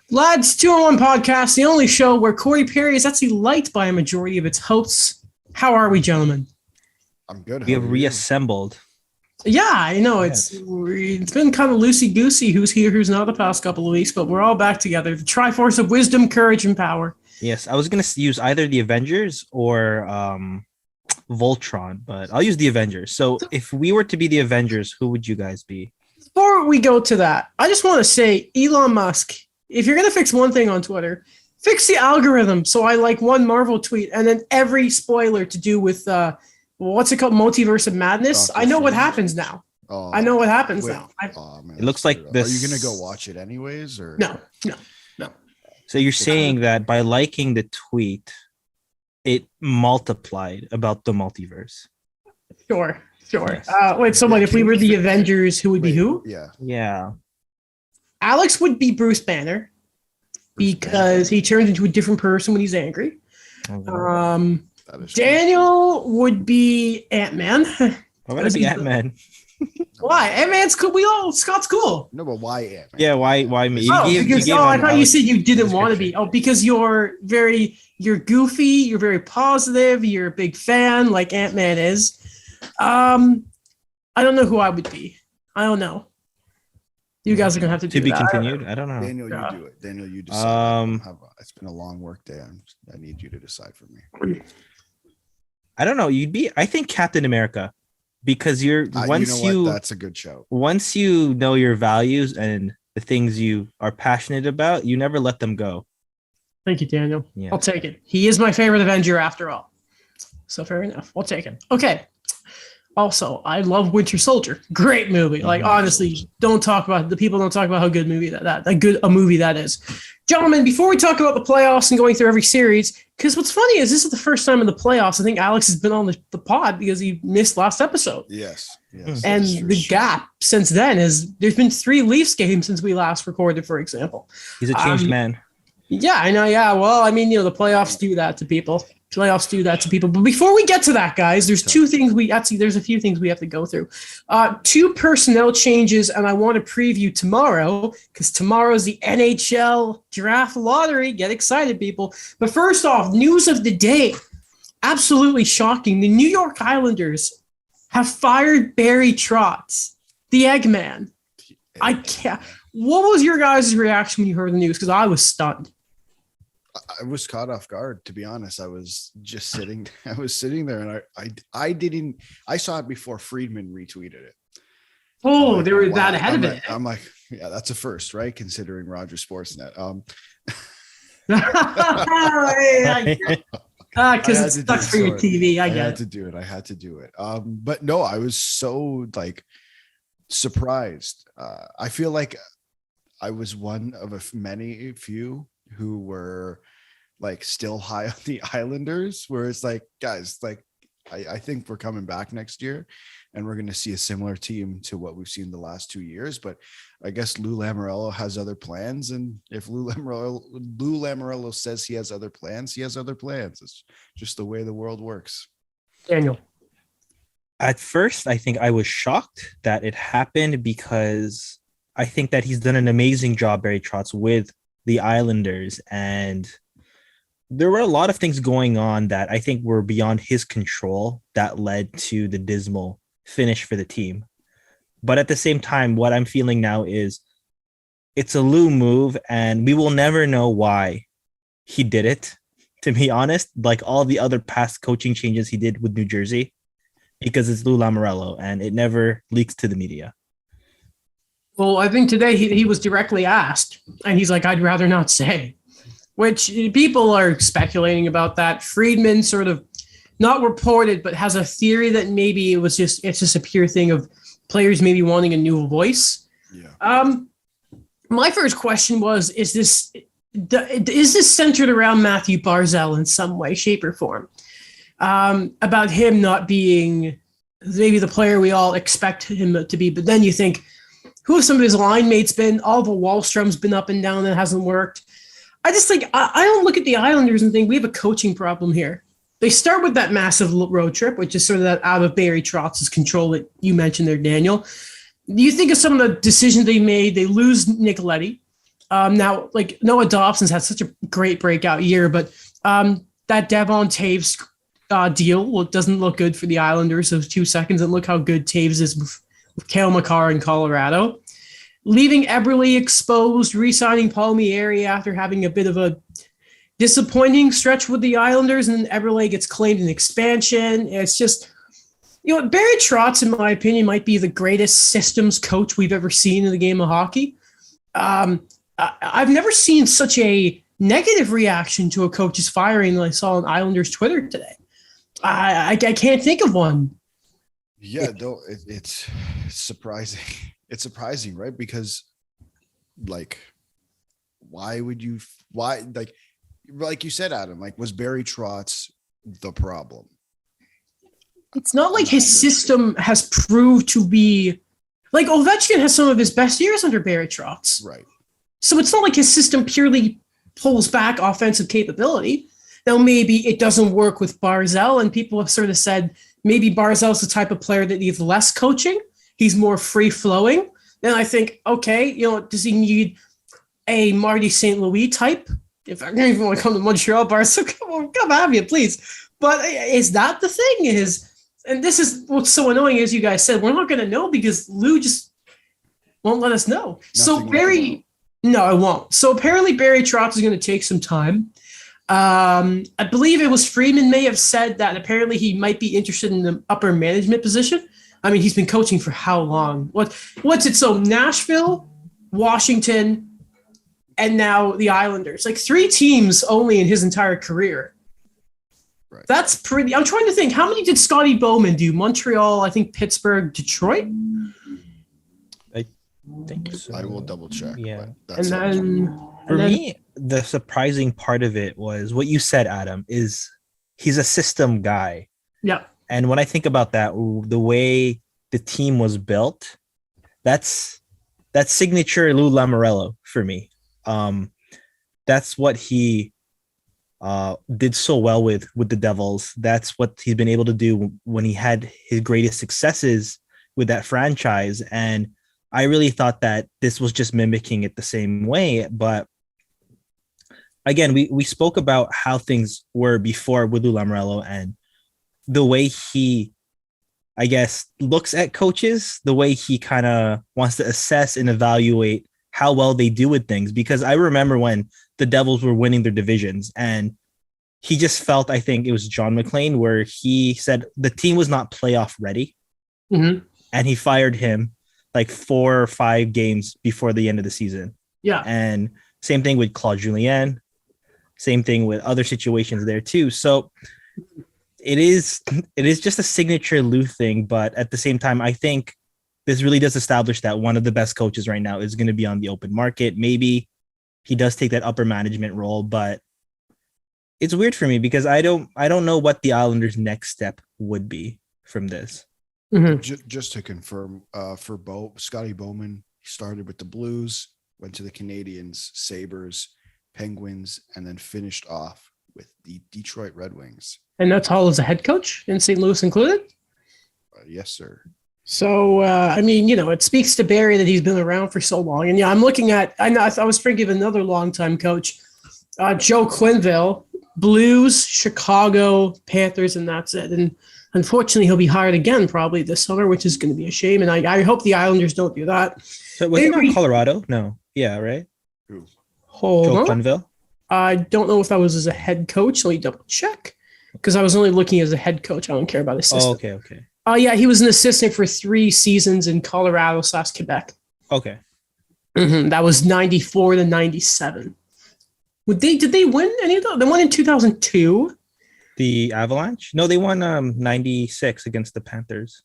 Lads, 201 Podcast, the only show where Corey Perry is actually liked by a majority of its hosts. How are we, gentlemen? I'm good. We have reassembled. Yeah, I know. It's been kind of loosey-goosey who's here, who's not the past couple of weeks, but we're all back together. The Triforce of wisdom, courage, and power. Yes, I was going to use either the Avengers or Voltron, but I'll use the Avengers. So if we were to be the Avengers, who would you guys be? Before we go to that, I just want to say, Elon Musk, if you're going to fix one thing on Twitter, fix the algorithm. So I like one Marvel tweet and then every spoiler to do with, what's it called? Multiverse of Madness. I know what happens now. I know what happens now. Man, it looks like this. Are you going to go watch it anyways? Or No. So you're saying that by liking the tweet, it multiplied about the multiverse? Sure. Yes. Wait, so what? If we were the Avengers, who would be who? Yeah. Alex would be Bruce Banner because he turns into a different person when he's angry. Daniel would be Ant-Man. Why would it be Ant-Man? Why? Ant-Man's cool. Scott's cool. No, but why Ant-Man? Yeah, why me? I thought you said you didn't want to be. Oh, because you're goofy, you're very positive, you're a big fan like Ant-Man is. I don't know who I would be. I don't know. You guys are gonna have to do be that. continued. I don't know. Daniel, you do it. Daniel, you decide. It's been a long work day. I need you to decide for me. I don't know. I think Captain America, because that's a good show. Once you know your values and the things you are passionate about, you never let them go. Thank you, Daniel. Yeah. I'll take it. He is my favorite Avenger after all. So fair enough. We'll take it. Okay. Also, I love Winter Soldier. Great movie. Like, honestly, people don't talk about how good movie a movie that is. Gentlemen, before we talk about the playoffs and going through every series, because what's funny is this is the first time in the playoffs I think Alex has been on the pod because he missed last episode. Yes. And the gap since then there's been 3 Leafs games since we last recorded, for example. He's a changed man. Yeah, I know. Yeah. Well, I mean, the playoffs do that to people. But before we get to that, guys, there's a few things we have to go through. 2 personnel changes, and I want to preview tomorrow because tomorrow's the NHL draft lottery. Get excited, people. But first off, news of the day. Absolutely shocking. The New York Islanders have fired Barry Trotz, the Eggman. I can't. What was your guys' reaction when you heard the news? Because I was stunned. I was caught off guard, to be honest. I was just sitting there and I saw it before Friedman retweeted it. Oh, they were that ahead of it. I'm like, yeah, that's a first, right? Considering Roger Sportsnet. Because it sucks for your TV. I had to do it. But no, I was so surprised. I feel like I was one of a few who were still high on the Islanders, where it's like, guys, I think we're coming back next year and we're going to see a similar team to what we've seen the last 2 years. But I guess Lou Lamoriello has other plans. And if Lou Lamoriello says he has other plans, he has other plans. It's just the way the world works. Daniel. At first, I think I was shocked that it happened because I think that he's done an amazing job, Barry Trotz, with the Islanders, and there were a lot of things going on that I think were beyond his control that led to the dismal finish for the team. But at the same time, what I'm feeling now is it's a Lou move, and we will never know why he did it, to be honest, like all the other past coaching changes he did with New Jersey, because it's Lou Lamoriello and it never leaks to the media. Well, I think today he was directly asked, and he's like, I'd rather not say, which people are speculating about that. Friedman sort of not reported, but has a theory that maybe it's just a pure thing of players maybe wanting a new voice. Yeah. My first question was, is this centered around Matthew Barzal in some way, shape, or form? About him not being maybe the player we all expect him to be, but then you think, who have some of his line mates been? Oliver Wahlstrom's been up and down and hasn't worked. I just think I don't look at the Islanders and think we have a coaching problem here. They start with that massive road trip, which is sort of that out of Barry Trotz's control that you mentioned there, Daniel. Do you think of some of the decisions they made? They lose Nicoletti. Now, like Noah Dobson's had such a great breakout year, but that Devon Taves deal doesn't look good for the Islanders. Those 2 seconds, and look how good Taves is with Cale Makar in Colorado. Leaving Eberle exposed, re-signing Palmieri after having a bit of a disappointing stretch with the Islanders, and then Eberle gets claimed in expansion. It's just, Barry Trotz, in my opinion, might be the greatest systems coach we've ever seen in the game of hockey. I've never seen such a negative reaction to a coach's firing than I saw on Islanders Twitter today. I can't think of one. Yeah, no, it's surprising. It's surprising, right? Because, like, why like you said, Adam, like, was Barry Trotz the problem? It's not like his system has proved to be like Ovechkin has some of his best years under Barry Trotz. Right. So it's not like his system purely pulls back offensive capability. Now, maybe it doesn't work with Barzal, and people have sort of said maybe Barzal's the type of player that needs less coaching. He's more free-flowing. Then I think, okay, does he need a Marty St. Louis type? If I don't even want to come to Montreal, Barzal, come have you, please. But is that the thing? And this is what's so annoying, as you guys said, we're not going to know because Lou just won't let us know. No, I won't. So apparently Barry Trotz is going to take some time. I believe it was Freeman may have said that apparently he might be interested in the upper management position. I mean, he's been coaching for how long? What's it? So Nashville, Washington, and now the Islanders. Like 3 teams only in his entire career. Right. That's pretty. I'm trying to think. How many did Scotty Bowman do? Montreal, I think Pittsburgh, Detroit. I think so. I will double check. Yeah. For me, the surprising part of it was what you said, Adam, is he's a system guy. Yeah. And when I think about that, the way the team was built, that's signature Lou Lamoriello for me. That's what he did so well with the Devils. That's what he's been able to do when he had his greatest successes with that franchise. And I really thought that this was just mimicking it the same way. But again, we spoke about how things were before with Lou Lamoriello and the way he, I guess, looks at coaches, the way he kind of wants to assess and evaluate how well they do with things. Because I remember when the Devils were winning their divisions and he just felt, I think it was John McClain, where he said the team was not playoff ready. Mm-hmm. And he fired him like 4 or 5 games before the end of the season. Yeah. And same thing with Claude Julien. Same thing with other situations there too. So it is just a signature Lou thing. But at the same time, I think this really does establish that one of the best coaches right now is going to be on the open market. Maybe he does take that upper management role, but it's weird for me because I don't know what the Islanders' next step would be from this. Mm-hmm. Just to confirm, for Scotty Bowman, he started with the Blues, went to the Canadiens, Sabres, Penguins, and then finished off with the Detroit Red Wings. And that's all as a head coach, in St. Louis included? Yes, sir. So, I mean, it speaks to Barry that he's been around for so long. And yeah, I'm looking at, I was thinking of another longtime coach, Joe Quenneville, Blues, Chicago, Panthers, and that's it. And unfortunately, he'll be hired again probably this summer, which is going to be a shame. And I hope the Islanders don't do that. So was he from Colorado? No. Yeah, right? Who? Joe Quenneville? I don't know if that was as a head coach. Let me double check. Because I was only looking as a head coach. I don't care about assistant. Oh, okay. Yeah, he was an assistant for 3 seasons in Colorado/Quebec. Okay. Mm-hmm. That was 94 to 97. Did they win any of those? They won in 2002. The Avalanche? No, they won 96 against the Panthers.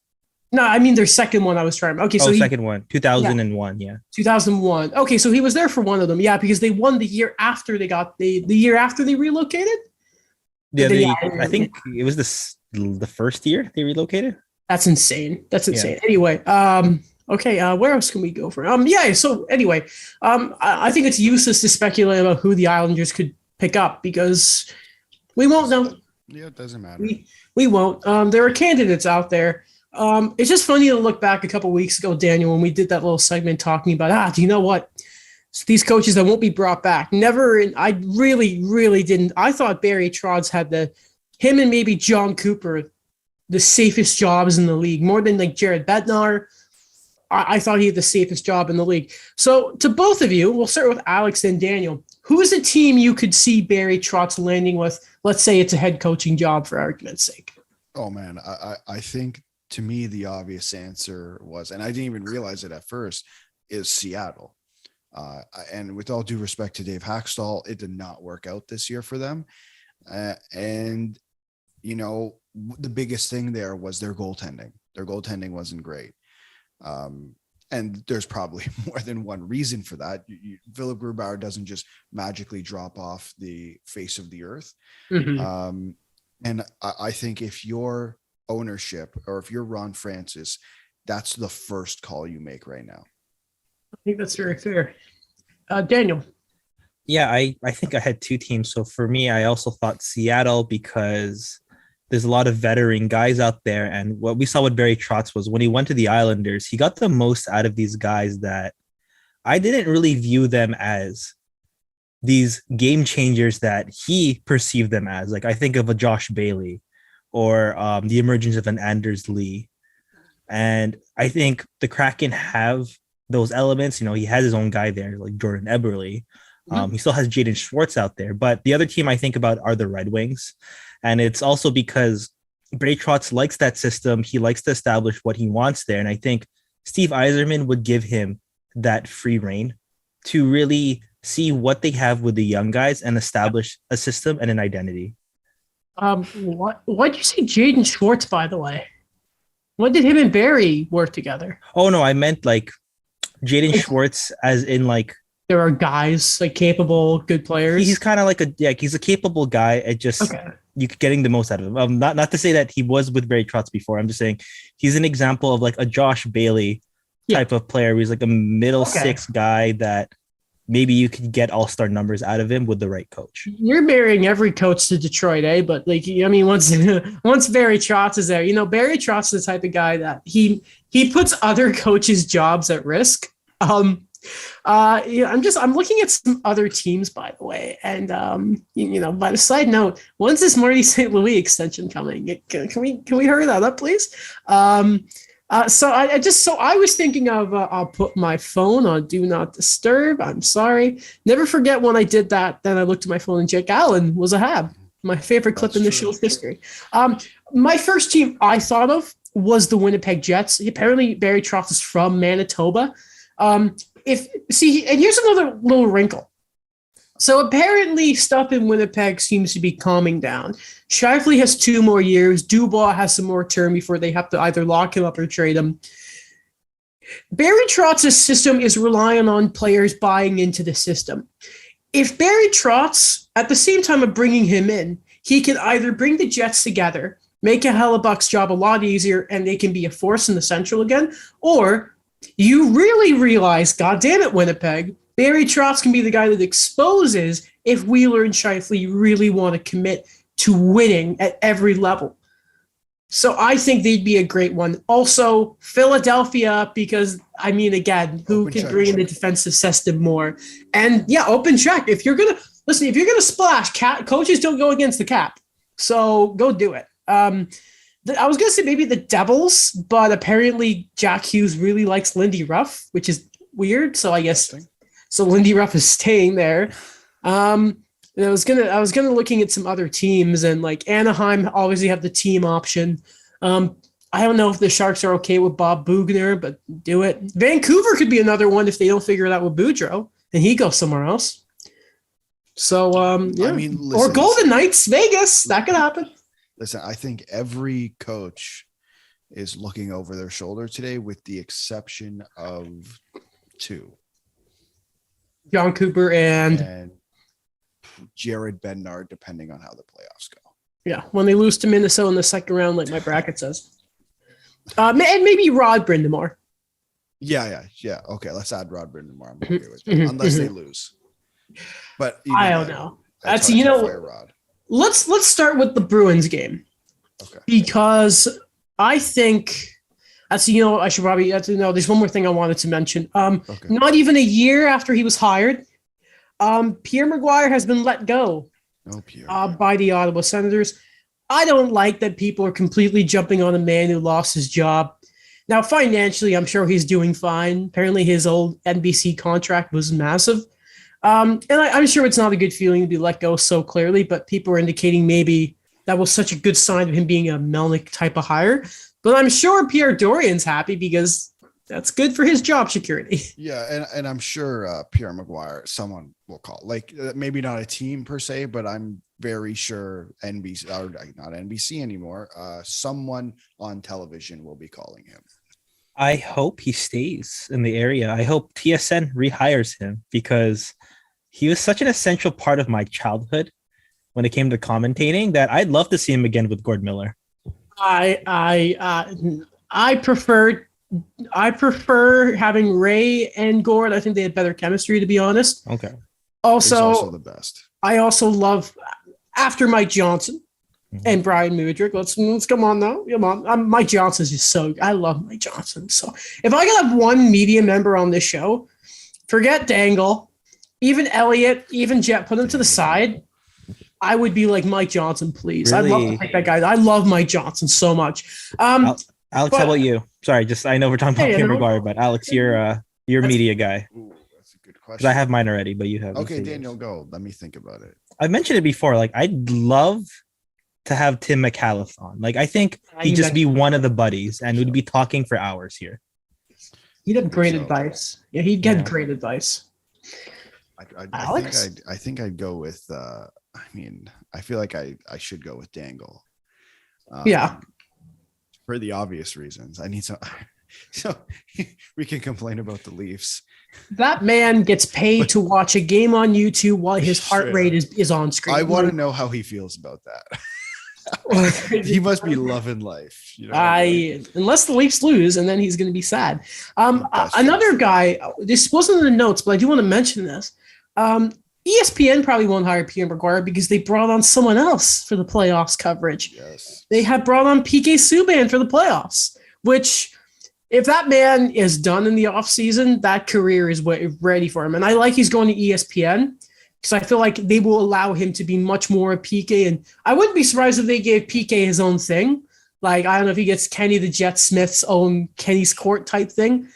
No, I mean their second one I was trying. Okay, so second one. 2001, yeah. 2001. Okay, so he was there for one of them. Yeah, because they won the year after they got the year after they relocated. Yeah, I think it was the first year they relocated. That's insane. Yeah. Anyway, okay, where else can we go for? So anyway, I think it's useless to speculate about who the Islanders could pick up because we won't know. Yeah, it doesn't matter. We won't. There are candidates out there. It's just funny to look back a couple weeks ago, Daniel, when we did that little segment talking about, do you know what? So these coaches that won't be brought back. I really didn't. I thought Barry Trotz had him and maybe John Cooper, the safest jobs in the league, more than like Jared Bednar. I thought he had the safest job in the league. So to both of you, we'll start with Alex and Daniel. Who is a team you could see Barry Trotz landing with? Let's say it's a head coaching job for argument's sake. Oh man, I think to me the obvious answer was, and I didn't even realize it at first, is Seattle. And with all due respect to Dave Hackstall, it did not work out this year for them. And you know, the biggest thing there was their goaltending. Their goaltending wasn't great. And there's probably more than one reason for that. Philip Grubauer doesn't just magically drop off the face of the earth. Mm-hmm. And I think if you're ownership or if you're Ron Francis, that's the first call you make right now. I think that's very fair. Daniel. Yeah, I think I had two teams. So for me, I also thought Seattle because there's a lot of veteran guys out there. And what we saw with Barry Trotz was when he went to the Islanders, he got the most out of these guys that I didn't really view them as these game changers that he perceived them as. Like I think of a Josh Bailey or the emergence of an Anders Lee. And I think the Kraken have those elements. You know, he has his own guy there, like Jordan Eberle. He still has Jaden Schwartz out there. But the other team I think about are the Red Wings. And it's also because Barry Trotz likes that system. He likes to establish what he wants there. And I think Steve Yzerman would give him that free reign to really see what they have with the young guys and establish a system and an identity. Why'd you say Jaden Schwartz, by the way? When did him and Barry work together? Oh, no, I meant like Jaden Schwartz as in like, there are guys like capable, good players. He's kind of like he's a capable guy. It just you getting the most out of him. Not to say that he was with Barry Trotz before. I'm just saying he's an example of like a Josh Bailey type of player. He's like a middle six guy that maybe you could get all-star numbers out of him with the right coach. You're marrying every coach to Detroit, eh? But like, I mean, once Barry Trotz is there, you know, Barry Trotz is the type of guy that he puts other coaches' jobs at risk. I'm looking at some other teams, by the way, and by the side note, when's this Marty St. Louis extension coming? Can we hurry that up, please? So I was thinking of I'll put my phone on do not disturb. I'm sorry. Never forget when I did that. Then I looked at my phone and Jake Allen was a Hab. My favorite clip in the show's history. My first team I thought of was the Winnipeg Jets. Apparently Barry Trotz is from Manitoba. And here's another little wrinkle. So apparently stuff in Winnipeg seems to be calming down. Shifley has 2 more years. Dubois has some more term before they have to either lock him up or trade him. Barry Trotz's system is relying on players buying into the system. If Barry Trotz, at the same time of bringing him in, he can either bring the Jets together, make a Hellebuck's job a lot easier, and they can be a force in the Central again, or you really realize, goddamn it, Winnipeg, Barry Trotz can be the guy that exposes if Wheeler and Shifley really want to commit to winning at every level. So I think they'd be a great one. Also, Philadelphia, because, I mean, again, who can bring in the defensive system more? And, yeah, open check. If you're going to splash, coaches don't go against the cap. So go do it. I was going to say maybe the Devils, but apparently Jack Hughes really likes Lindy Ruff, which is weird. So I guess so Lindy Ruff is staying there. And I was gonna looking at some other teams, and like Anaheim obviously have the team option. I don't know if the Sharks are okay with Bob Boughner, but do it. Vancouver could be another one if they don't figure it out with Boudreaux and he goes somewhere else. So yeah. I mean, listen, or Golden Knights, Vegas, that could happen. Listen, I think every coach is looking over their shoulder today, with the exception of 2. John Cooper and Jared Bednar, depending on how the playoffs go. Yeah, when they lose to Minnesota in the second round, like my bracket says. And maybe Rod Brindamore. Yeah. Okay, let's add Rod Brindamore. I'm okay with it, unless they lose. But I don't know. That's Rod. Let's start with the Bruins game. Okay. Because I think I should probably, there's one more thing I wanted to mention. Okay. Not even a year after he was hired, Pierre Maguire has been let go No, Pierre. by the Ottawa Senators. I don't like that people are completely jumping on a man who lost his job. Now, financially, I'm sure he's doing fine. Apparently, his old NBC contract was massive. And I'm sure it's not a good feeling to be let go so clearly, but people are indicating maybe that was such a good sign of him being a Melnick type of hire. But I'm sure Pierre Dorian's happy because that's good for his job security. Yeah, and I'm sure Pierre Maguire, someone will call. Like maybe not a team per se, but I'm very sure NBC, or not NBC anymore, someone on television will be calling him. I hope he stays in the area. I hope TSN rehires him because he was such an essential part of my childhood when it came to commentating that I'd love to see him again with Gord Miller. I prefer having Ray and Gord. I think they had better chemistry, to be honest. Okay. Also the best. I also love after Mike Johnson and Brian Mudryk. Let's come on now. Come on. Mike Johnson's just so. I love Mike Johnson. So if I could have one media member on this show, forget Dangle, even Elliot, even Jet, put them to the side. I would be like Mike Johnson, please. Really? I'd love to take that guy. I love Mike Johnson so much. Alex, how about you? Sorry, I know we're talking about Pierre Maguire, but Alex, you're a media guy. Ooh, that's a good question. Because I have mine already, but you have. Okay, Daniel, go. Let me think about it. I've mentioned it before. Like, I'd love to have Tim McAuliffe on. Like, I think he'd just be one of the buddies, and we'd be talking for hours here. He'd have great advice. Yeah, he'd get great advice. I think I'd go with. I feel like I should go with Dangle. Yeah. For the obvious reasons. I need some. So we can complain about the Leafs. That man gets paid to watch a game on YouTube while his heart rate is on screen. I want to know how he feels about that. He must be loving life. Unless the Leafs lose, and then he's going to be sad. Another guy. This wasn't in the notes, but I do want to mention this. ESPN probably won't hire Pierre Maguire because they brought on someone else for the playoffs coverage. Yes. They had brought on PK Subban for the playoffs, which if that man is done in the offseason, that career is ready for him. And I like he's going to ESPN because I feel like they will allow him to be much more a PK. And I wouldn't be surprised if they gave PK his own thing. Like, I don't know if he gets Kenny the Jet Smith's own Kenny's Court type thing.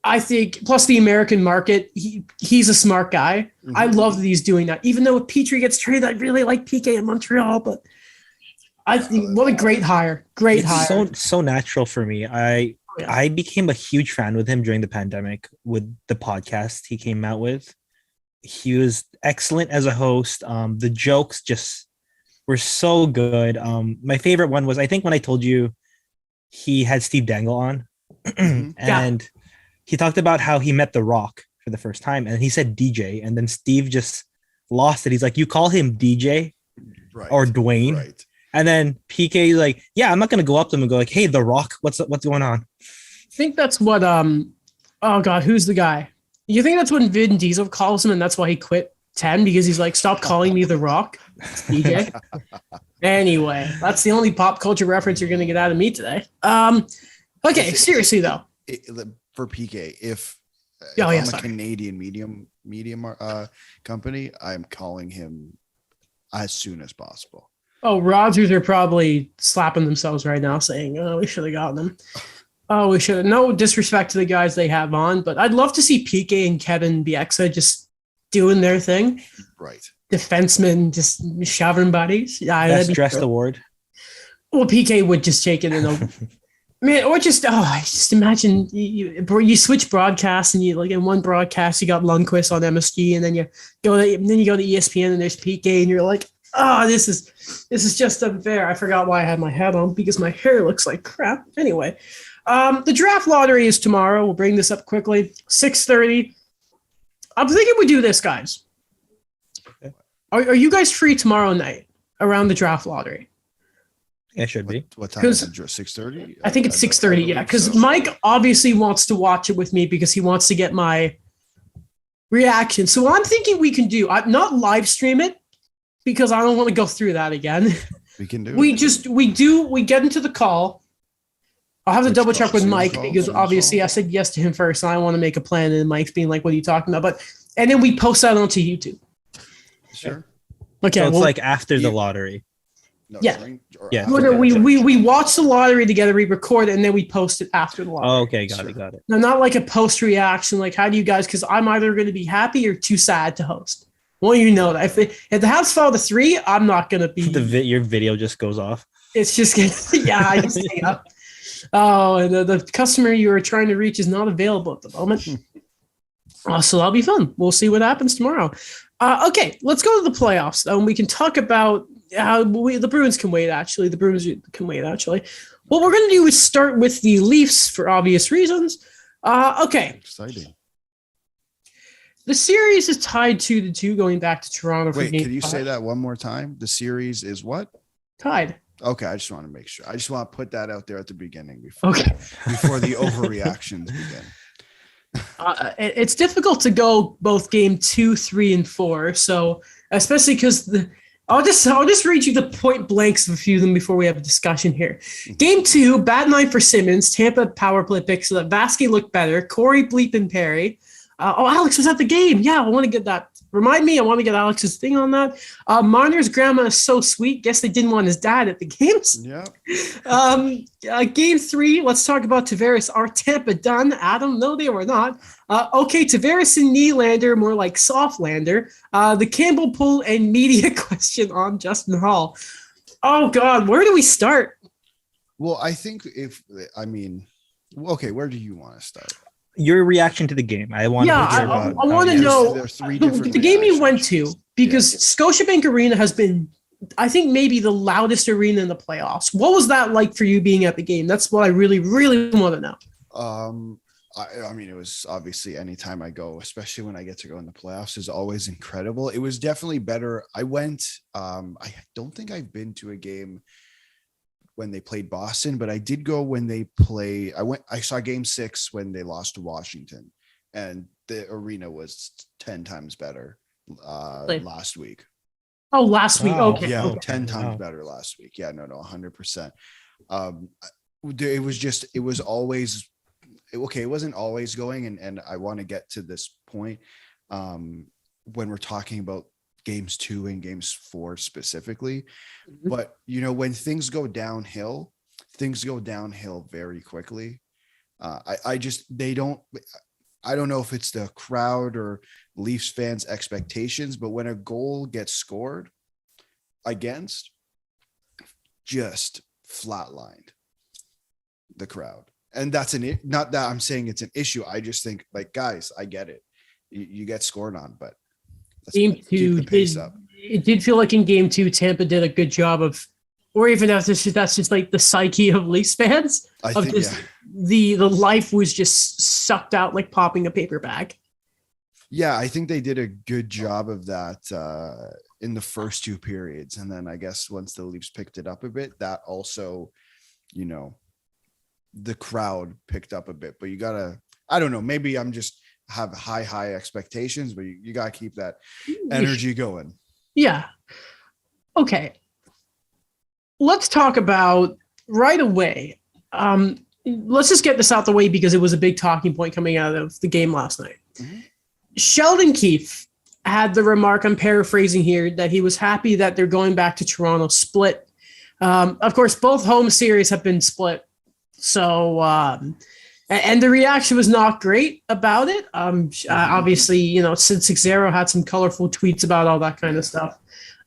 I think, plus the American market, he's a smart guy. Mm-hmm. I love that he's doing that. Even though if Petrie gets traded, I'd really like PK in Montreal. But I think what a great hire. Hire. So natural for me. I became a huge fan with him during the pandemic with the podcast he came out with. He was excellent as a host. The jokes just were so good. My favorite one was, I think, when I told you he had Steve Dangle on and he talked about how he met The Rock for the first time and he said DJ, and then Steve just lost it. He's like, you call him DJ or Dwayne? Right. And then PK is like, yeah, I'm not going to go up to him and go like, hey, The Rock, what's going on? I think that's what, oh God, who's the guy? You think that's what Vin Diesel calls him and that's why he quit 10 because he's like, stop calling me The Rock? It's DJ. Anyway, that's the only pop culture reference you're going to get out of me today. Okay, seriously though. For PK, if I'm a Canadian medium company, I'm calling him as soon as possible. Oh, Rogers are probably slapping themselves right now saying, oh, we should have gotten them. Oh, we should have. No disrespect to the guys they have on, but I'd love to see PK and Kevin Bieksa just doing their thing. Right. Defensemen just shoving buddies. Yeah, Best dressed award. Well, PK would just take it in man, or just I just imagine you switch broadcasts and you like in one broadcast you got Lundqvist on MSG and then you go to ESPN and there's PK and you're like, oh, this is just unfair. I forgot why I had my hat on because my hair looks like crap. Anyway, the draft lottery is tomorrow. We'll bring this up quickly. 6:30. I'm thinking we do this, guys. Okay. Are you guys free tomorrow night around the draft lottery? Yeah, should be. What time is it? 6:30? I think it's 6:30. Yeah, because Mike obviously wants to watch it with me because he wants to get my reaction. So I'm thinking we can do not live stream it because I don't want to go through that again. We can do. We get into the call. I'll have to Which double check call? with Zoom Mike call? because Zoom obviously call? I said yes to him first, and I want to make a plan. And Mike's being like, "What are you talking about?" And then we post that onto YouTube. Sure. Okay, So it's well, like after the You- lottery. No, Yeah. during or Yeah. after no, the we watch the lottery together, we record it, and then we post it after the lottery. Oh, okay, got Sure. it, got it. No, not like a post reaction. Like, how do you guys? Because I'm either going to be happy or too sad to host. Well, you know that if the house fell to 3, I'm not going to be. Your video just goes off. It's just gonna, yeah, I just hang up. Oh, and the customer you are trying to reach is not available at the moment. So that'll be fun. We'll see what happens tomorrow. Okay, let's go to the playoffs. We can talk about how the Bruins can wait. Actually, the Bruins can wait. Actually, what we're going to do is start with the Leafs for obvious reasons. Okay, Exciting. the series is tied 2-2 going back to Toronto for Wait, game can you 5. say that one more time? The series is what? Tied. Okay, I just want to make sure. I just want to put that out there at the beginning before Okay. before the overreactions begin. It's difficult to go both game 2, 3, and 4. So especially because I'll just read you the point blanks of a few of them before we have a discussion here. Game 2, bad night for Simmons. Tampa power play pick so that Vasquez looked better. Corey bleeping Perry. Alex was at the game. Yeah, I want to get that. Remind me, I want to get Alex's thing on that. Marner's grandma is so sweet. Guess they didn't want his dad at the games. Yeah. Game 3, let's talk about Tavares. Are Tampa done? Adam, no, they were not. Okay, Tavares and Nylander, more like Softlander. The Campbell pull and media question on Justin Hall. Oh, God, where do we start? Well, I think okay, where do you want to start? Your reaction to the game. I want to hear about. I want to There's- know there's three the different game you went reactions. to, because Scotiabank Arena has been, I think, maybe the loudest arena in the playoffs. What was that like for you being at the game? That's what I really, really want to know. I mean, it was obviously anytime I go, especially when I get to go in the playoffs, is always incredible. It was definitely better. I went, I don't think I've been to a game when they played Boston, but I did go when they I saw game 6 when they lost to Washington, and the arena was 10 times better last week. Oh, last week. Wow. Okay. Yeah, Okay. 10 times better last week. Yeah, no, 100%. It was always okay. It wasn't always going, and I want to get to this point when we're talking about games 2 and games 4 specifically. Mhm. But when things go downhill very quickly. I don't know if it's the crowd or Leafs fans' expectations, but when a goal gets scored against, just flatlined the crowd. And that's not that I'm saying it's an issue. I just think, like, guys, I get it. You get scored on, but Game 2 did feel like in game 2, Tampa did a good job of, or even if that's just like the psyche of Leafs fans. The life was just sucked out like popping a paper bag. Yeah, I think they did a good job of that in the first 2 periods. And then I guess once the Leafs picked it up a bit, that also, the crowd picked up a bit. But I don't know, maybe I'm just have high expectations, but you got to keep that energy going. Yeah. Okay. Let's talk about right away. Let's just get this out the way because it was a big talking point coming out of the game last night. Mm-hmm. Sheldon Keefe had the remark, I'm paraphrasing here, that he was happy that they're going back to Toronto split. Of course, both home series have been split. So, and the reaction was not great about it. Obviously, Sid Sixzero had some colorful tweets about all that kind of stuff.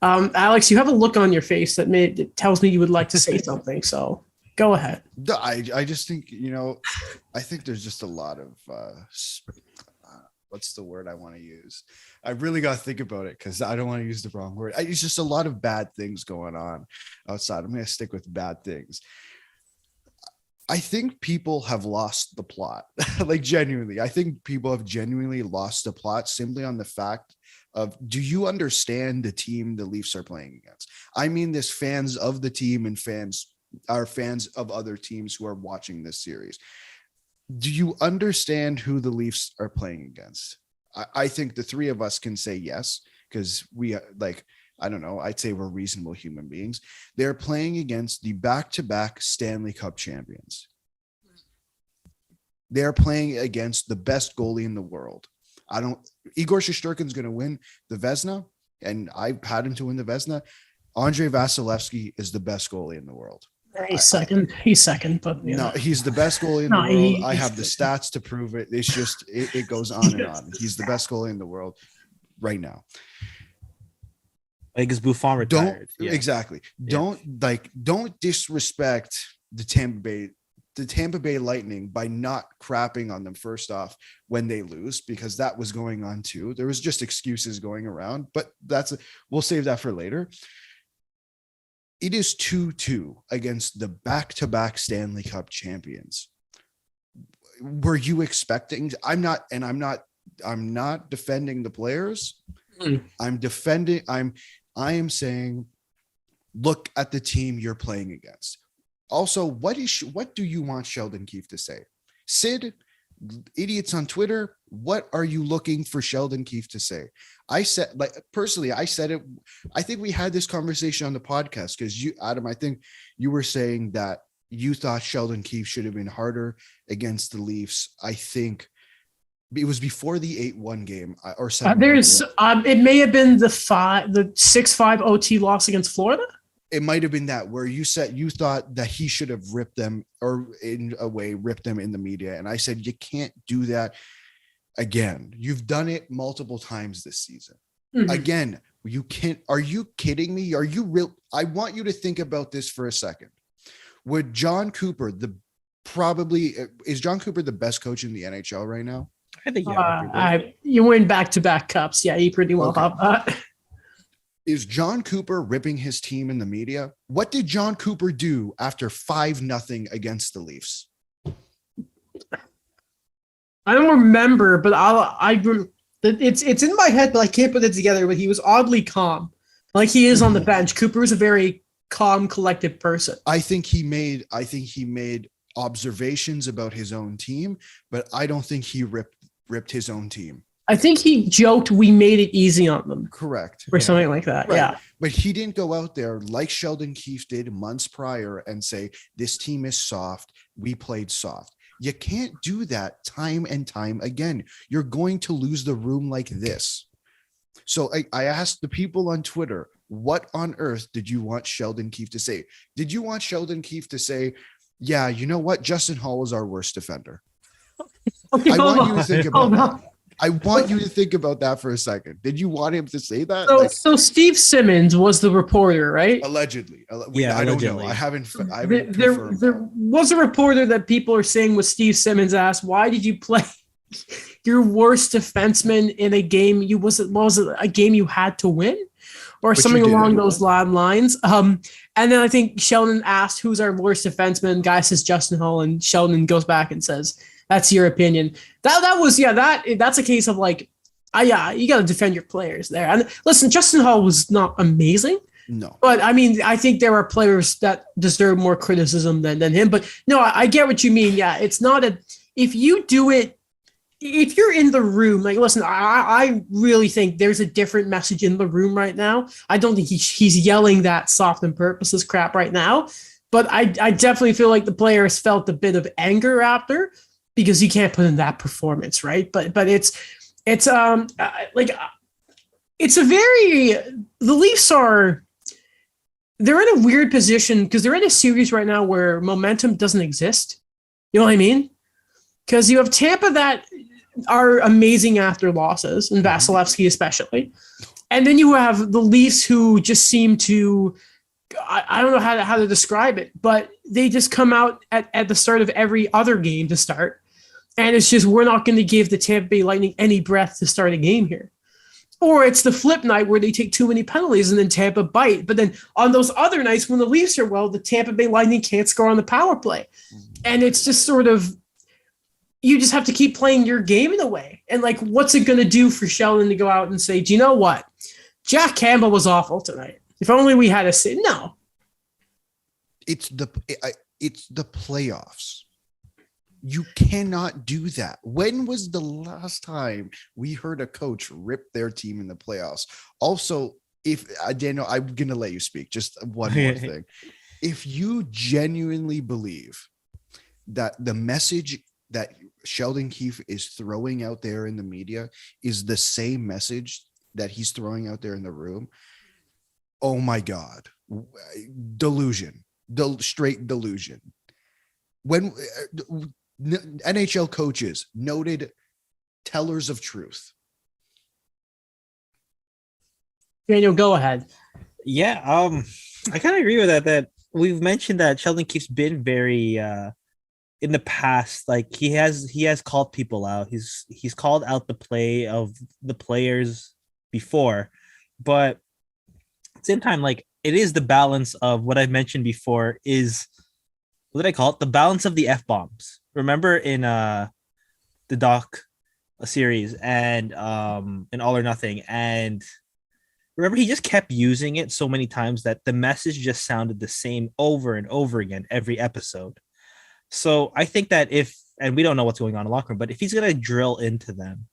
Alex, you have a look on your face that tells me you would like to say something. So go ahead. I just think, I think there's just a lot of, what's the word I want to use? I really got to think about it because I don't want to use the wrong word. It's just a lot of bad things going on outside. I'm going to stick with bad things. I think people have lost the plot. Like, genuinely, I think people have genuinely lost the plot simply on the fact of, do you understand the team the Leafs are playing against? I mean, this fans of the team and fans of other teams who are watching this series. Do you understand who the Leafs are playing against? I think the three of us can say yes, because we I don't know, I'd say we're reasonable human beings. They're playing against the back-to-back Stanley Cup champions. They're playing against the best goalie in the world. Igor Shesterkin's going to win the Vezina, and I've had him to win the Vezina. Andrei Vasilevsky is the best goalie in the world. He's second. He's second, but no, he's the best goalie in the world. I have the stats to prove it. It's just it goes on and on. He's the best goalie in the world right now. Like, is Buffon retired? Exactly. Don't disrespect the Tampa Bay Lightning by not crapping on them first off when they lose, because that was going on too. There was just excuses going around, but we'll save that for later. It is 2-2 against the back-to-back Stanley Cup champions. Were you expecting? I'm not defending the players. I am saying, look at the team you're playing against. Also, what do you want Sheldon Keefe to say? Sid, idiots on Twitter, what are you looking for Sheldon Keefe to say? I said it. I think we had this conversation on the podcast because Adam, I think you were saying that you thought Sheldon Keefe should have been harder against the Leafs. I think it was before the 8-1 game or 7. It may have been the 6-5 OT loss against Florida. It might have been that where you said you thought that he should have ripped them, or in a way ripped them in the media. And I said, you can't do that again. You've done it multiple times this season. Mm-hmm. Again, you can't. Are you kidding me? Are you real? I want you to think about this for a second. Would John Cooper, is John Cooper the best coach in the NHL right now? I think you win back-to-back cups. Yeah, he pretty well have that. Is John Cooper ripping his team in the media? What did John Cooper do after 5-0 against the Leafs? I don't remember, but it's in my head, but I can't put it together. But he was oddly calm, like he is on the bench. Cooper is a very calm, collected person. I think he made observations about his own team, but I don't think he ripped his own team. I think he joked we made it easy on them. Correct. Or something like that. Right. Yeah. But he didn't go out there like Sheldon Keefe did months prior and say, this team is soft. We played soft. You can't do that time and time again. You're going to lose the room like this. So I asked the people on Twitter, what on earth did you want Sheldon Keefe to say? Did you want Sheldon Keefe to say, yeah, you know what? Justin Hall is our worst defender. Okay, I want you to think about that. I want you to think about that for a second. Did you want him to say that? So Steve Simmons was the reporter, right? Allegedly. Yeah, I don't allegedly. know. I haven't there was a reporter that people are saying was Steve Simmons asked, why did you play your worst defenseman in a game? Was it a game you had to win? Or something along those lines. And then I think Sheldon asked, who's our worst defenseman? Guy says Justin Hall, and Sheldon goes back and says, that's your opinion. That's a case of like, you got to defend your players there. And listen, Justin Hall was not amazing. No. But I mean, I think there are players that deserve more criticism than him. But no, I get what you mean. Yeah, it's not if you do it, if you're in the room, like, listen, I really think there's a different message in the room right now. I don't think he's yelling that soft and purposeless crap right now. But I definitely feel like the players felt a bit of anger after, because he can't put in that performance, right? But the Leafs they're in a weird position because they're in a series right now where momentum doesn't exist. You know what I mean? Because you have Tampa that are amazing after losses, and Vasilevsky especially. And then you have the Leafs who just seem to, I don't know how to describe it, but they just come out at the start of every other game to start. And it's just, we're not going to give the Tampa Bay Lightning any breath to start a game here. Or it's the flip night where they take too many penalties and then Tampa bite. But then on those other nights when the Leafs are well, the Tampa Bay Lightning can't score on the power play. And it's just sort of, you just have to keep playing your game in a way. And like, what's it going to do for Sheldon to go out and say, do you know what? Jack Campbell was awful tonight. If only we had a say. No. It's the playoffs. You cannot do that. When was the last time we heard a coach rip their team in the playoffs? Also, if Daniel, I'm going to let you speak. Just one more thing. If you genuinely believe that the message that Sheldon Keefe is throwing out there in the media is the same message that he's throwing out there in the room. Oh my God. Delusion. Straight delusion. When NHL coaches, noted tellers of truth. Daniel, go ahead. Yeah, I kind of agree with that. That we've mentioned that Sheldon Keefe's been very in the past, like he has called people out. He's called out the play of the players before, but at the same time, like it is the balance of what I've mentioned before is what did I call it? The balance of the F bombs. Remember in the doc series and in All or Nothing, and remember he just kept using it so many times that the message just sounded the same over and over again every episode. So I think that and we don't know what's going on in the locker room, but if he's going to drill into them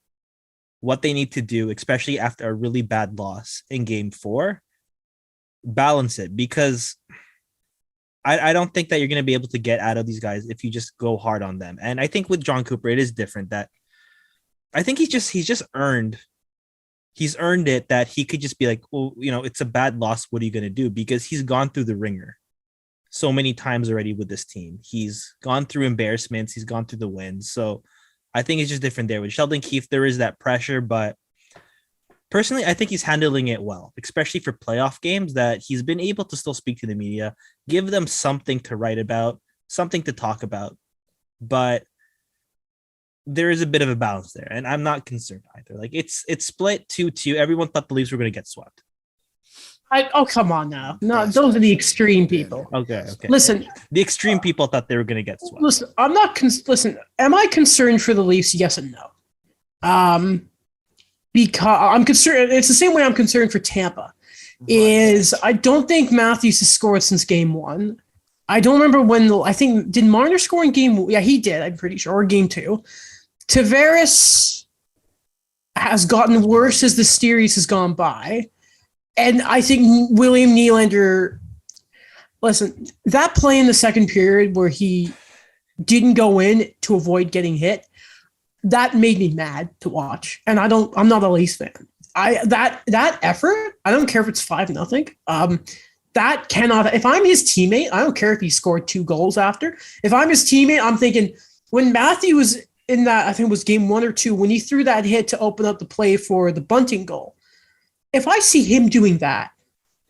what they need to do, especially after a really bad loss in game 4, balance it, because I don't think that you're going to be able to get out of these guys if you just go hard on them. And I think with John Cooper, it is different. That I think he's just earned it that he could just be like, well, it's a bad loss. What are you going to do? Because he's gone through the ringer so many times already with this team. He's gone through embarrassments. He's gone through the wins. So I think it's just different there. With Sheldon Keefe, there is that pressure, but personally, I think he's handling it well, especially for playoff games, that he's been able to still speak to the media, give them something to write about, something to talk about. But there is a bit of a balance there, and I'm not concerned either. Like it's split 2-2. Everyone thought the Leafs were going to get swept. Come on now. No, those are the extreme people. Okay. Listen, the extreme people thought they were going to get swept. Listen, I'm not. Listen, am I concerned for the Leafs? Yes and no. Because I'm concerned. It's the same way I'm concerned for Tampa. I don't think Matthews has scored since game 1. I don't remember when. I think did Marner score in game? Yeah, he did. I'm pretty sure. Or game 2. Tavares has gotten worse as the series has gone by. And I think William Nylander, listen, that play in the second period where he didn't go in to avoid getting hit, that made me mad to watch. And I'm not a Leafs fan. That effort, I don't care if it's 5-0. That cannot, if I'm his teammate, I don't care if he scored 2 goals after. If I'm his teammate, I'm thinking when Matthew was in that, I think it was game 1 or 2, when he threw that hit to open up the play for the bunting goal. If I see him doing that,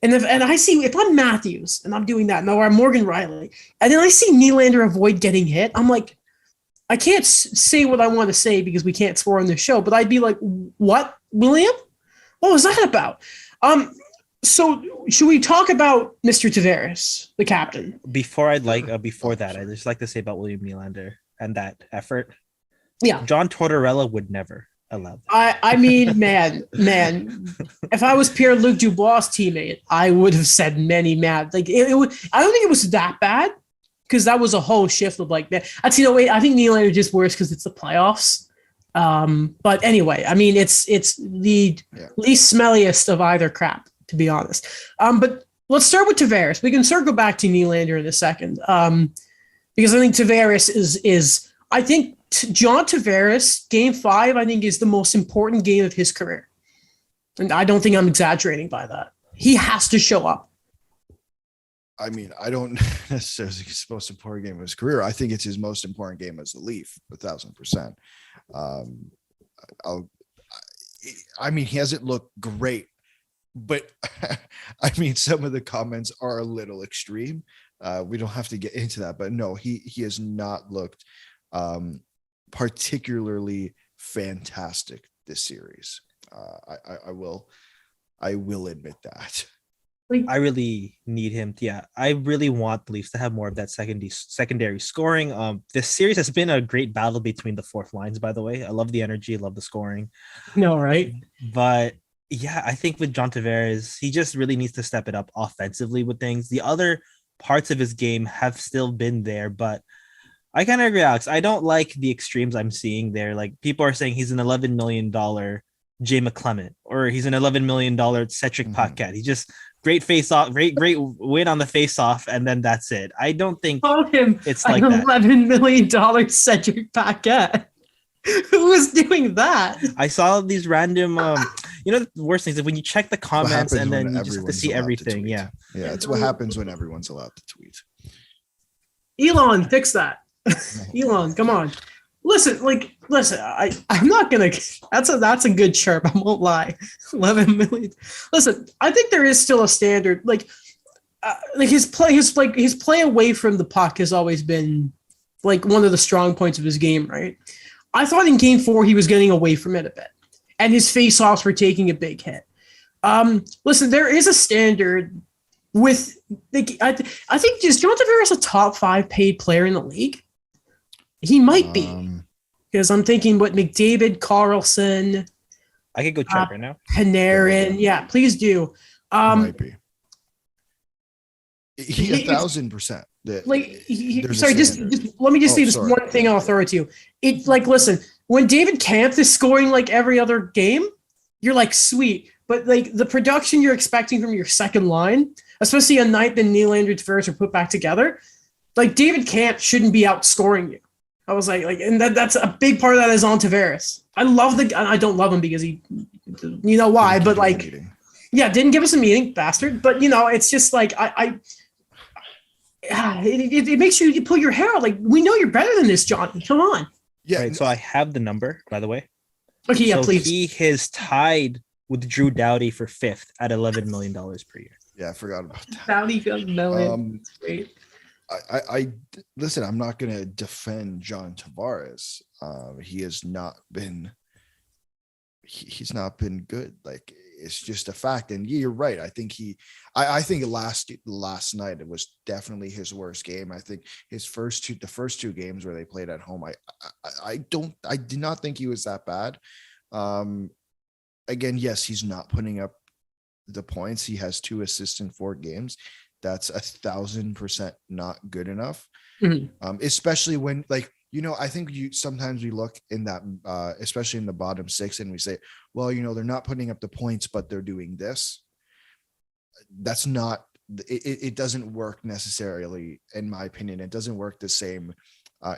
if I'm Matthews and I'm doing that, or I'm Morgan Riley, and then I see Nylander avoid getting hit, I'm like, I can't say what I want to say because we can't swear on the show, but I'd be like, what, William? What was that about? So should we talk about Mr. Tavares, the captain? Before that, I'd just like to say about William Nylander and that effort. Yeah. John Tortorella would never allow that. I mean, man, if I was Pierre-Luc Dubois' teammate, I would have said many mad. Like I don't think it was that bad because that was a whole shift of like that. I think Nylander just worse because it's the playoffs. But anyway, I mean, it's the least smelliest of either crap, to be honest. But let's start with Tavares. We can circle back to Nylander in a second. Because I think Tavares is I think John Tavares, game 5, I think is the most important game of his career. And I don't think I'm exaggerating by that. He has to show up. I mean, I don't necessarily think it's the most important game of his career. I think it's his most important game as a Leaf, 1,000%. I mean, he hasn't looked great, but I mean, some of the comments are a little extreme. We don't have to get into that, but no, he has not looked particularly fantastic this series. I will admit that. I really need him. I really want the Leafs to have more of that secondary scoring. This series has been a great battle between the fourth lines, by the way. I love the energy, love the scoring. No, right? But yeah, I think with John Tavares, he just really needs to step it up offensively with things. The other parts of his game have still been there, but I kind of agree, Alex. I don't like the extremes I'm seeing there. Like people are saying he's an $11 million Jay McClement, or he's an $11 million Cedric Paquette. He's just great face off, great win on the face off, and then that's it. I don't think Call him it's an like that. $11 million Cedric Paquette. Who was doing that? I saw these random, the worst things is when you check the comments and then you just have to everyone's see allowed to everything. tweet. Yeah. Yeah, it's what happens when everyone's allowed to tweet. Elon, fix that. Elon, come on. Listen, I'm not gonna. That's a good chirp. I won't lie. 11 million. Listen, I think there is still a standard. Like his play away from the puck has always been like one of the strong points of his game, right? I thought in Game 4 he was getting away from it a bit, and his face-offs were taking a big hit. Listen, there is a standard with. I think is John Tavares a top 5 paid player in the league? He might be, because I'm thinking what McDavid, Carlson. I could go check right now. Panarin, yeah, please do. Might be. He 1,000%. Let me just say this one thing. I'll throw it to you. Listen, when David Kampf is scoring like every other game, you're like sweet. But like the production you're expecting from your second line, especially a night that Nylander and Tavares are put back together, like David Kampf shouldn't be outscoring you. I was and that's a big part of that is on Tavares. I don't love him because he, you know why, but didn't give us a meeting, bastard. But it's just like it makes you pull your hair out. Like, we know you're better than this, Johnny. Come on. Yeah. Right, so I have the number, by the way. Okay, yeah, so please. He has tied with Drew Doughty for 5th at $11 million per year. Yeah, I forgot about that. Doughty got million. Great. I listen. I'm not going to defend John Tavares. He has not been. He's not been good. Like, it's just a fact. And you're right. I think I think last night it was definitely his worst game. I think the first two games where they played at home, I did not think he was that bad. Again, yes, he's not putting up the points. He has 2 assists in 4 games. That's 1,000% not good enough. Mm-hmm. Especially when, I think sometimes we look in that, especially in the bottom 6, and we say, well, they're not putting up the points, but they're doing this. That's not, it doesn't work necessarily, in my opinion. It doesn't work the same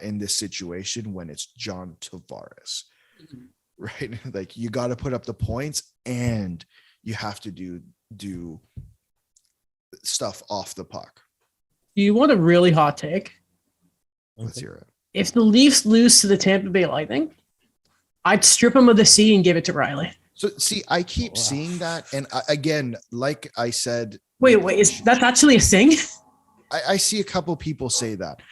in this situation when it's John Tavares, mm-hmm. right? Like, you got to put up the points and you have to do stuff off the puck. Do you want a really hot take? Let's hear it. If the Leafs lose to the Tampa Bay Lightning, I'd strip them of the C and give it to Riley. So, see, I keep seeing that. And again, like I said... Wait, is that actually a thing? I see a couple people say that.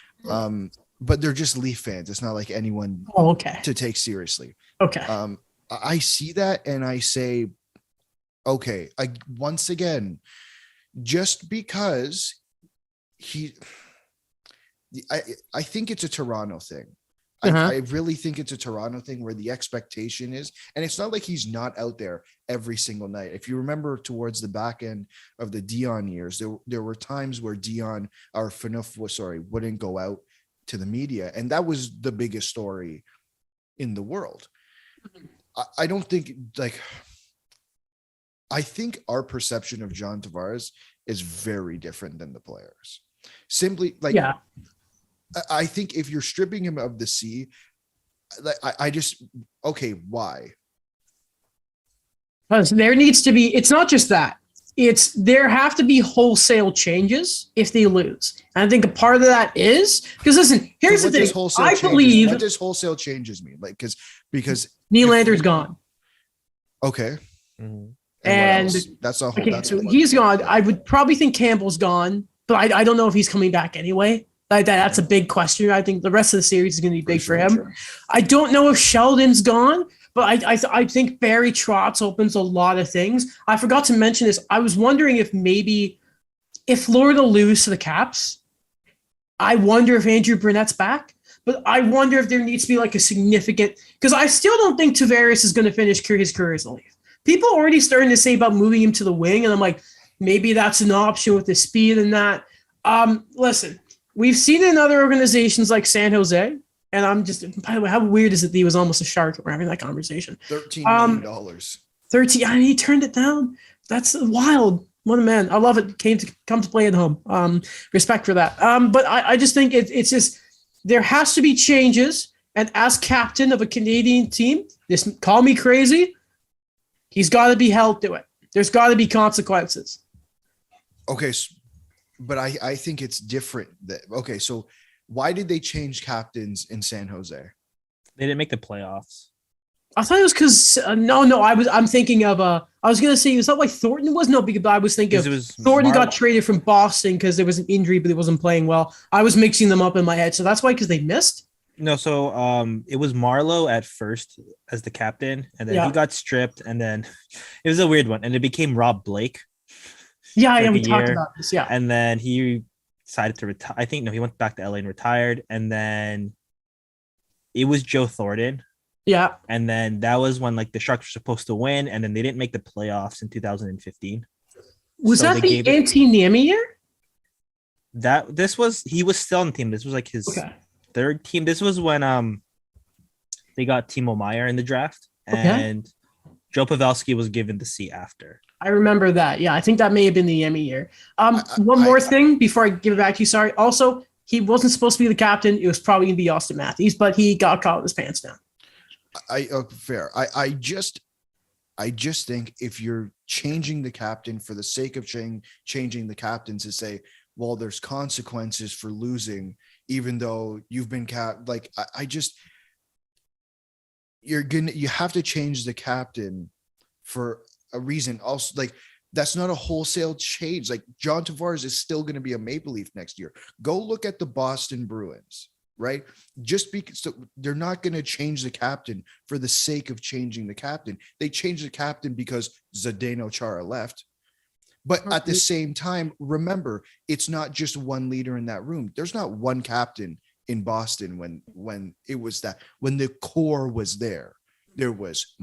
But they're just Leaf fans. It's not like anyone to take seriously. Okay. I see that and I say, okay, once again, just because I think it's a Toronto thing. Uh-huh. I really think it's a Toronto thing where the expectation is, and it's not like he's not out there every single night. If you remember towards the back end of the Dion years, there were times where Dion or Phaneuf wouldn't go out to the media. And that was the biggest story in the world. I don't think I think our perception of John Tavares is very different than the players. Simply I think if you're stripping him of the C, why? Because there needs to be, it's not just that. There have to be wholesale changes if they lose. And I think a part of that is, because listen, here's the thing. I believe. What does wholesale changes mean? Like, because Nylander's gone. Okay. Mm-hmm. And that's a whole. Okay, so he's gone. I would probably think Campbell's gone, but I don't know if he's coming back anyway. That's a big question. I think the rest of the series is going to be big for him. Sure. I don't know if Sheldon's gone, but I think Barry Trotz opens a lot of things. I forgot to mention this. I was wondering if Florida lose to the Caps, I wonder if Andrew Burnett's back. But I wonder if there needs to be like a significant, because I still don't think Tavares is going to finish his career as a Leaf. People are already starting to say about moving him to the wing, and I'm like, maybe that's an option with the speed and that. Listen, we've seen it in other organizations like San Jose, And I'm just, by the way, how weird is it that he was almost a Shark? We're having that conversation. $13 million. 13. I mean, he turned it down. That's wild. What a man. I love it. Come to play at home. Respect for that. But I just think it's just, there has to be changes. And as captain of a Canadian team, just call me crazy, he's got to be held to it. There's got to be consequences. Okay, but I think it's different. Okay, so why did they change captains in San Jose? They didn't make the playoffs. I thought it was because I'm thinking of I was gonna say, was that why Thornton was? No, because I was thinking Thornton got traded from Boston because there was an injury, but he wasn't playing well. I was mixing them up in my head, so that's why, because they missed. No, so it was Marlowe at first as the captain, and then he got stripped, and then it was a weird one, and it became Rob Blake. Yeah, we talked about this. Yeah, and then he decided to retire. I think he went back to LA and retired, and then it was Joe Thornton. Yeah, and then that was when like the Sharks were supposed to win, and then they didn't make the playoffs in 2015. Was that the Niemi year? He was still on the team. This was like his third team. This was when they got Timo Meier in the draft, and Joe Pavelski was given the seat after. I remember that. Yeah, I think that may have been the Niemi year. One more thing before I give it back to you. Sorry. Also, he wasn't supposed to be the captain. It was probably going to be Austin Matthews, but he got caught with his pants down. Fair. I just think if you're changing the captain for the sake of changing the captain to say, well, there's consequences for losing, even though you've been you have to change the captain for a reason. Also, like, that's not a wholesale change. Like, John Tavares is still going to be a Maple Leaf next year. Go look at the Boston Bruins. Right? Just because they're not going to change the captain for the sake of changing the captain. They changed the captain because Zdeno Chara left. But at the same time, remember, it's not just one leader in that room. There's not one captain in Boston when it was that, when the core was there. There was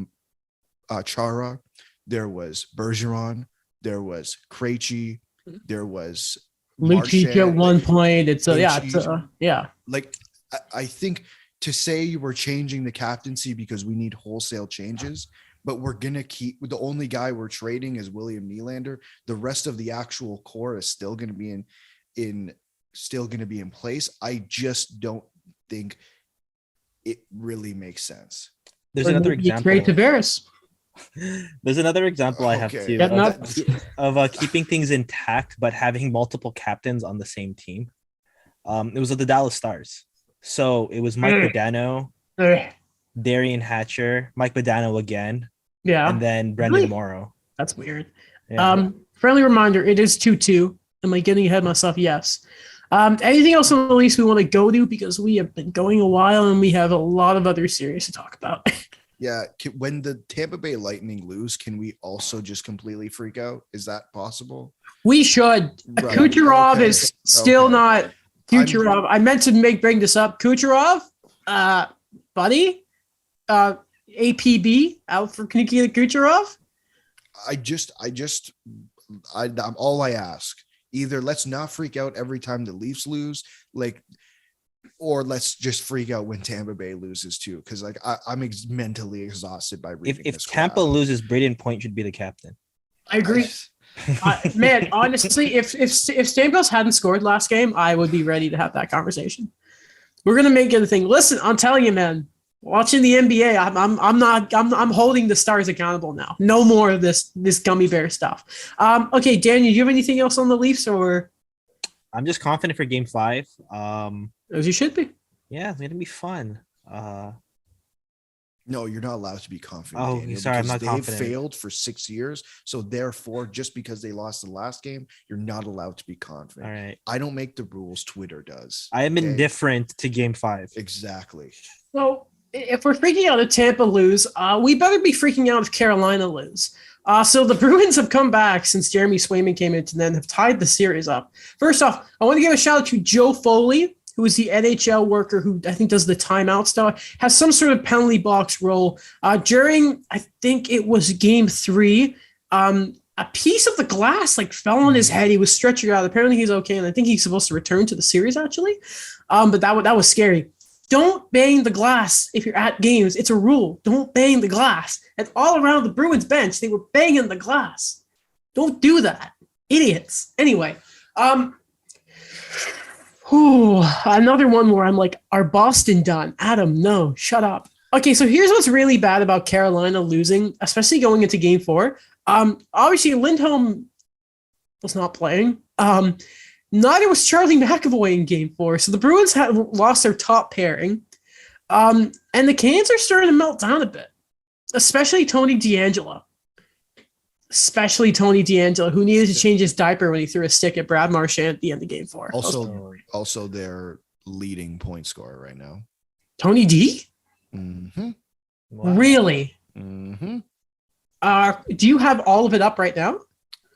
Chara, there was Bergeron, there was Krejci, there was Lucic at one point. Like, I think to say you were changing the captaincy because we need wholesale changes, but we're going to keep the only guy we're trading is William Nylander. The rest of the actual core is still going to be in place. I just don't think it really makes sense. There's another example. Trade Tavares. There's another example I have too of keeping things intact, but having multiple captains on the same team. It was the Dallas Stars. So it was Mike Modano, Darian Hatcher, Mike Modano again, and then Brendan Morrow. That's weird. Yeah. Friendly reminder: it is 2-2. Am I getting ahead of myself? Yes. Anything else on the Leafs we want to go to, because we have been going a while and we have a lot of other series to talk about. Yeah, when the Tampa Bay Lightning lose, can we also just completely freak out? Is that possible? We should. Right. Kucherov is still not Kucherov. I meant to bring this up. Kucherov, buddy, APB out for Nikita Kucherov. I'm all I ask. Either let's not freak out every time the Leafs lose, or let's just freak out when Tampa Bay loses too, because I'm mentally exhausted by reading. If Tampa loses, Braden Point should be the captain. I agree. Man, honestly, if Stamkos hadn't scored last game, I would be ready to have that conversation. We're gonna make it a thing. Listen, I'm telling you, man. Watching the NBA, I'm holding the Stars accountable now. No more of this gummy bear stuff. Okay, Daniel, do you have anything else on the Leafs, or? I'm just confident for Game 5. As you should be. Yeah, it's gonna be fun. No, you're not allowed to be confident. Oh, Daniel, sorry, I'm not confident. They've failed for 6 years, so therefore, just because they lost the last game, you're not allowed to be confident. All right. I don't make the rules. Twitter does. I am indifferent to Game 5. Exactly. So if we're freaking out if Tampa lose, we better be freaking out if Carolina lose. So the Bruins have come back since Jeremy Swayman came in and then have tied the series up. First off, I want to give a shout out to Joe Foley, who is the NHL worker who I think does the timeout stuff, has some sort of penalty box role. During, I think it was Game 3, a piece of the glass fell on his head. He was stretchered out. Apparently he's okay, and I think he's supposed to return to the series actually. But that was scary. don't bang the glass if you're at games. It's a rule. Don't bang the glass. And all around the Bruins bench, they were banging the glass. Don't do that. Idiots. Anyway, another one where I'm like, are Boston done? Adam, no, shut up. Okay, so here's what's really bad about Carolina losing, especially going into game 4. Obviously, Lindholm was not playing. Neither was Charlie McAvoy in game 4. So the Bruins have lost their top pairing. And the Canes are starting to melt down a bit, especially Tony DeAngelo. Who needed to change his diaper when he threw a stick at Brad Marchand at the end of game 4. Also their leading point scorer right now. Tony D? Mm-hmm. Wow. Really? Mm-hmm. Do you have all of it up right now?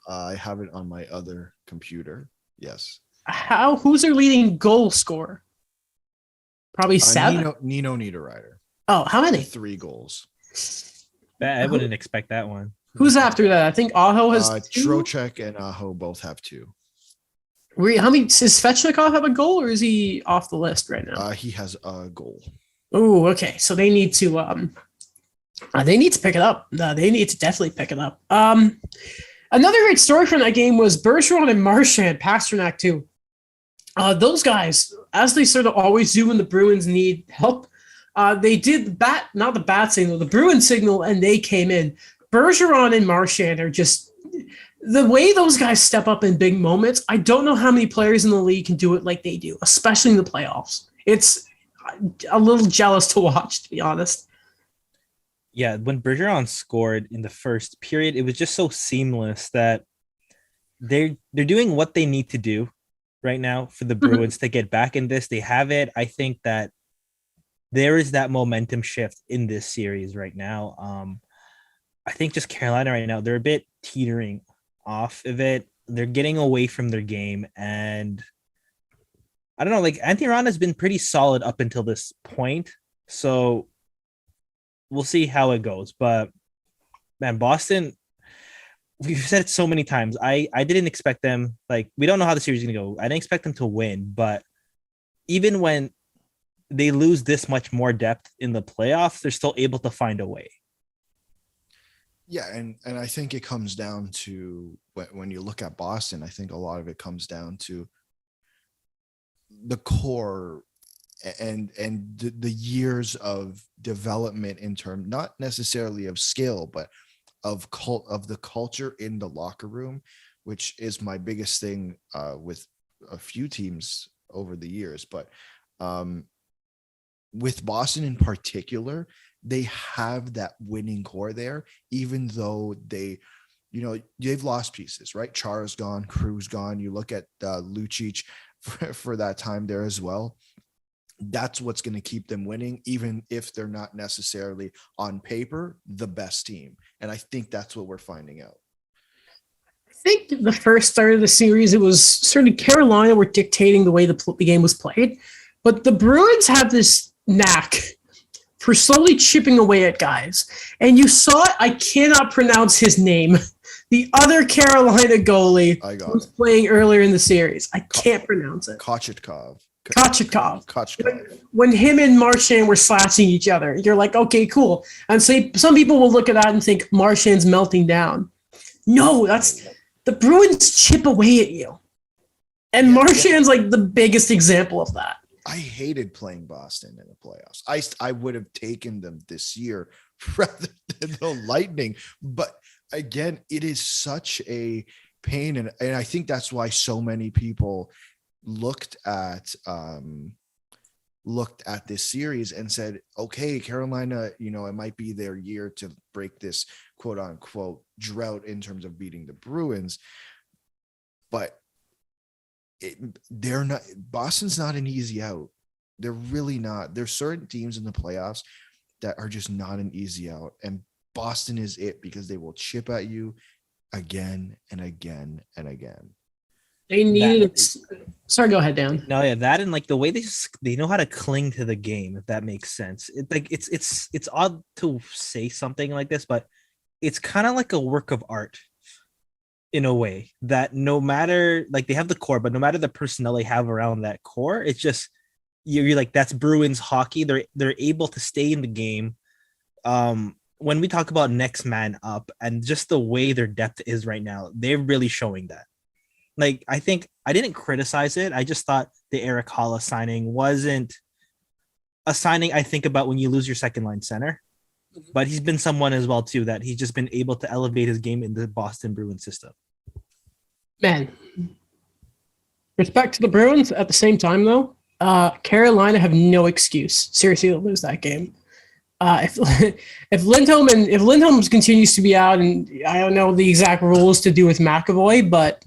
I have it on my other computer. Yes. Who's their leading goal scorer? Probably 7. Nino Niederreiter. Oh, how many? 3 goals. I wouldn't expect that one. Who's after that? I think Aho has 2. Trocheck and Aho both have 2. How many does Svechnikov have a goal, or is he off the list right now? He has a goal. Oh, okay. So they need to pick it up. They need to definitely pick it up. Another great story from that game was Bergeron and Marchand, Pasternak too. Those guys, as they sort of always do when the Bruins need help, they did the Bruin signal, and they came in. Bergeron and Marchand are just the way those guys step up in big moments. I don't know how many players in the league can do it like they do, especially in the playoffs. It's a little jealous to watch, to be honest. Yeah, when Bergeron scored in the first period, it was just so seamless that they're doing what they need to do right now for the Bruins to get back in this. They have it. I think that there is that momentum shift in this series right now. I think just Carolina right now, they're a bit teetering off of it. They're getting away from their game, and I don't know, like Antti Raanta has been pretty solid up until this point. So we'll see how it goes. But man, Boston, we've said it so many times. I didn't expect them, like, we don't know how the series is going to go. I didn't expect them to win, but even when they lose this much more depth in the playoffs, they're still able to find a way. Yeah, and I think it comes down to when you look at Boston, I think a lot of it comes down to the core and the years of development in terms, not necessarily of skill, but of the culture in the locker room, which is my biggest thing with a few teams over the years. But with Boston in particular, they have that winning core there, even though they've lost pieces, right? Chara's gone, Crew's gone. You look at Lucic for that time there as well. That's what's going to keep them winning, even if they're not necessarily on paper the best team. And I think that's what we're finding out. I think the first start of the series, it was sort of Carolina were dictating the way the game was played, but the Bruins have this knack for slowly chipping away at guys. And you saw it. I cannot pronounce his name. The other Carolina goalie was playing earlier in the series. I can't pronounce it. Kochetkov. When him and Marchand were slashing each other, you're like, okay, cool. And some people will look at that and think Marchand's melting down. No, that's the Bruins chip away at you. And Marchand's like the biggest example of that. I hated playing Boston in the playoffs. I would have taken them this year rather than the Lightning. But again, it is such a pain. And I think that's why so many people looked at this series and said, okay, Carolina, it might be their year to break this quote unquote drought in terms of beating the Bruins. But Boston's not an easy out. They're really not. There's certain teams in the playoffs that are just not an easy out. And Boston is it, because they will chip at you again and again and again. They needed it. Sorry, go ahead, Dan. No, yeah, that and like the way they know how to cling to the game, if that makes sense. It's odd to say something like this, but it's kind of like a work of art in a way, that no matter, like, they have the core, but no matter the personnel they have around that core, it's just you're like, that's Bruins hockey. They're able to stay in the game. When we talk about next man up and just the way their depth is right now, they're really showing that. Like, I think I didn't criticize it. I just thought the Eric Holla signing wasn't a signing I think about when you lose your second line center. But he's been someone as well too that he's just been able to elevate his game in the Boston Bruins system. Man, respect to the Bruins. At the same time, though, Carolina have no excuse, seriously, to lose that game. If Lindholm continues to be out, and I don't know the exact rules to do with McAvoy, but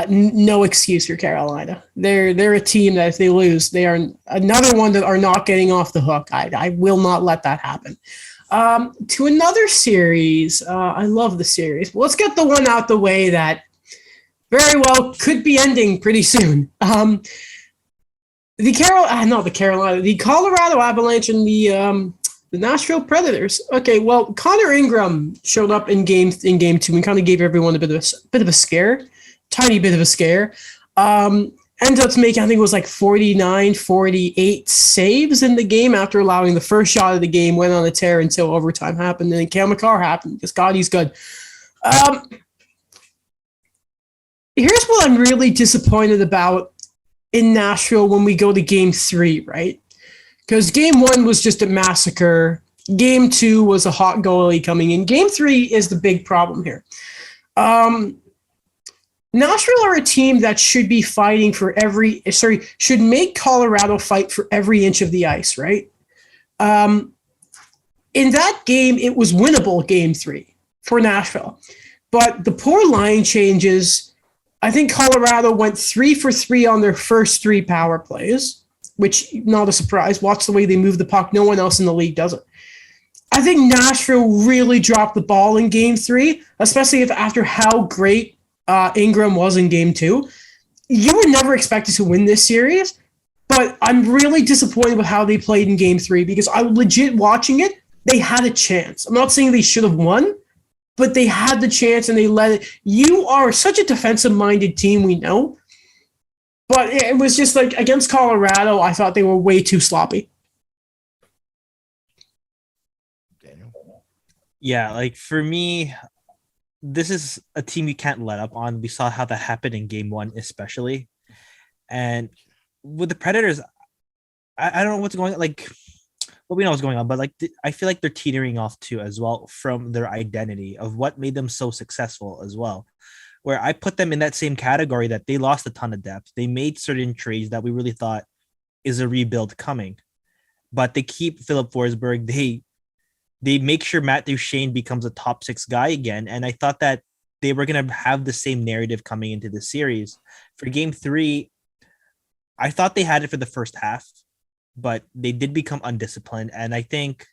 no excuse for Carolina. They're a team that if they lose, they are another one that are not getting off the hook. I will not let that happen. To another series, I love the series. Let's get the one out the way that very well could be ending pretty soon. The Colorado Avalanche and the Nashville Predators. Okay, well, Connor Ingram showed up in game two and kind of gave everyone a bit of a scare, tiny bit of a scare. Ended up making, I think it was like 49, 48 saves in the game after allowing the first shot of the game, went on a tear until overtime happened, and then Cale Makar happened because God, he's good. Here's what I'm really disappointed about in Nashville when we go to game three, right? Because game one was just a massacre. Game two was a hot goalie coming in. Game three is the big problem here. Nashville are a team that should be fighting for should make Colorado fight for every inch of the ice, right? In that game, it was winnable, game three, for Nashville. But the poor line changes, I think Colorado went 3 for 3 on their first 3 power plays, which, not a surprise. Watch the way they move the puck. No one else in the league does it. I think Nashville really dropped the ball in game 3, especially after how great Ingram was in game 2. You were never expected to win this series, but I'm really disappointed with how they played in game 3 because I was legit watching it. They had a chance. I'm not saying they should have won, but they had the chance and they let it. You are such a defensive-minded team, we know. But it was just like against Colorado, I thought they were way too sloppy. Daniel? Yeah, like for me, this is a team you can't let up on. We saw how that happened in game 1, especially. And with the Predators, I don't know what's going on. Like, well, we know what's going on, but like I feel like they're teetering off too as well from their identity of what made them so successful as well. Where I put them in that same category that they lost a ton of depth. They made certain trades that we really thought is a rebuild coming, but they keep Philip Forsberg. They make sure Matt Duchene becomes a top 6 guy again, and I thought that they were gonna have the same narrative coming into the series. For game 3, I thought they had it for the first half, but they did become undisciplined, and I think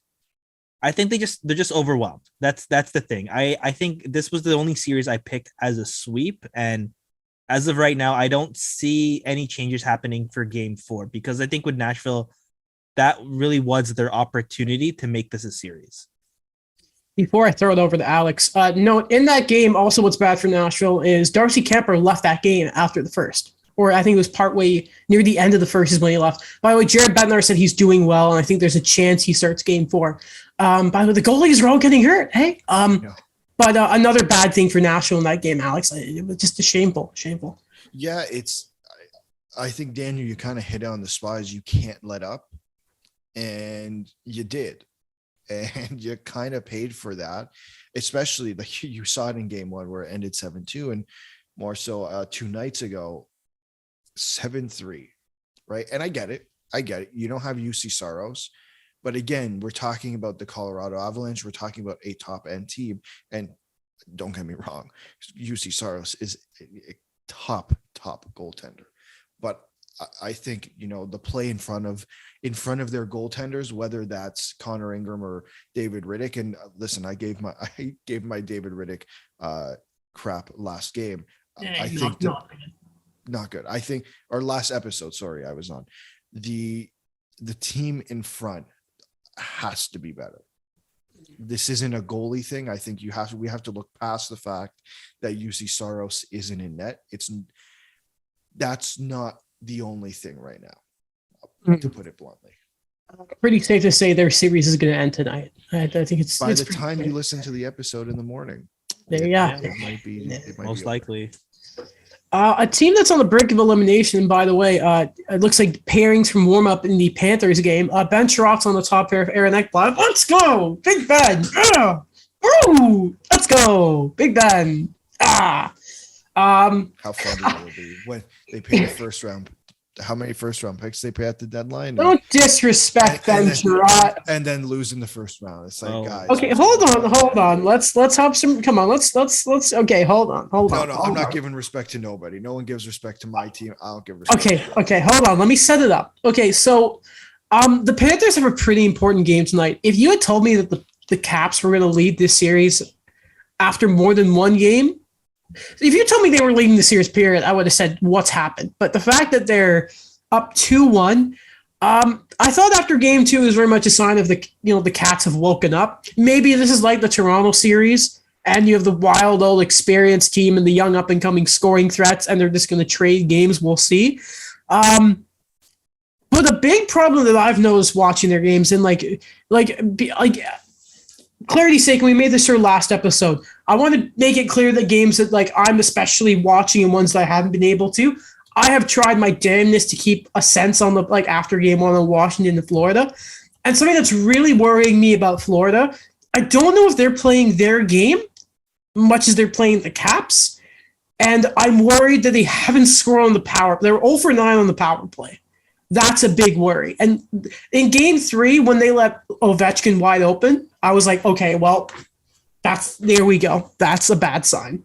they're just overwhelmed. That's the thing. I think this was the only series I picked as a sweep, and as of right now, I don't see any changes happening for game 4 because I think with Nashville, that really was their opportunity to make this a series. Before I throw it over to Alex, note in that game, also what's bad for Nashville is Darcy Kemper left that game after the first. Or I think it was partway near the end of the first is when he left. By the way, Jared Bednar said he's doing well, and I think there's a chance he starts game 4. By the way, the goalies are all getting hurt. Hey, Yeah. But another bad thing for Nashville in that game, Alex. It was just shameful. Yeah, I think, Daniel, you kind of hit on the spot as you can't let up, and you did. And you kind of paid for that, especially like you saw it in game 1 where it ended 7-2, and more so 2 nights ago, 7-3, right? And I get it. You don't have UC Saros, but again, we're talking about the Colorado Avalanche. We're talking about a top end team, and don't get me wrong, UC Saros is a top goaltender, but I think the play in front of their goaltenders, whether that's Connor Ingram or David Riddick. And listen, I gave my David Riddick crap last game. I think not good. I think our last episode, sorry, I was on the team in front has to be better. This isn't a goalie thing. I think we have to look past the fact that UC Saros isn't in net. That's not the only thing right now. to put it bluntly. Pretty safe to say their series is going to end tonight. I think it's By it's the pretty time safe. you listen to the episode in the morning, Yeah. it might be. It might Most be likely. A team that's on the brink of elimination, by the way, it looks like pairings from warm up in the Panthers game. Ben Trotz on the top pair of Aaron Ekblad. Let's go, Big Ben. Woo! Let's go, Big Ben. How funny will it be when they pay the first round? How many first round picks they pay at the deadline? Don't disrespect Ben Trotz. And then lose in the first round. It's like, guys. Okay, hold on. Let's have some. Come on, let's. Okay, hold on. No, I'm not giving respect to nobody. No one gives respect to my team. I don't give respect. Okay, hold on. Let me set it up. Okay, so, the Panthers have a pretty important game tonight. If you had told me that the Caps were going to lead this series after more than one game, if you told me they were leading the series period, I would have said, what's happened? But the fact that they're up 2-1, I thought after game 2 was very much a sign of the Cats have woken up. Maybe this is like the Toronto series, and you have the wild old experienced team and the young up and coming scoring threats, and they're just going to trade games. We'll see. But the big problem that I've noticed watching their games, and clarity's sake, we made this our last episode. I want to make it clear that games that I'm especially watching and ones that I haven't been able to, I have tried my damnness to keep a sense on the after game 1 on Washington and Florida. And something that's really worrying me about Florida, I don't know if they're playing their game much as they're playing the Caps. And I'm worried that they haven't scored on the power. They're 0 for 9 on the power play. That's a big worry. And in game 3, when they let Ovechkin wide open, I was like, okay, well, there we go. That's a bad sign.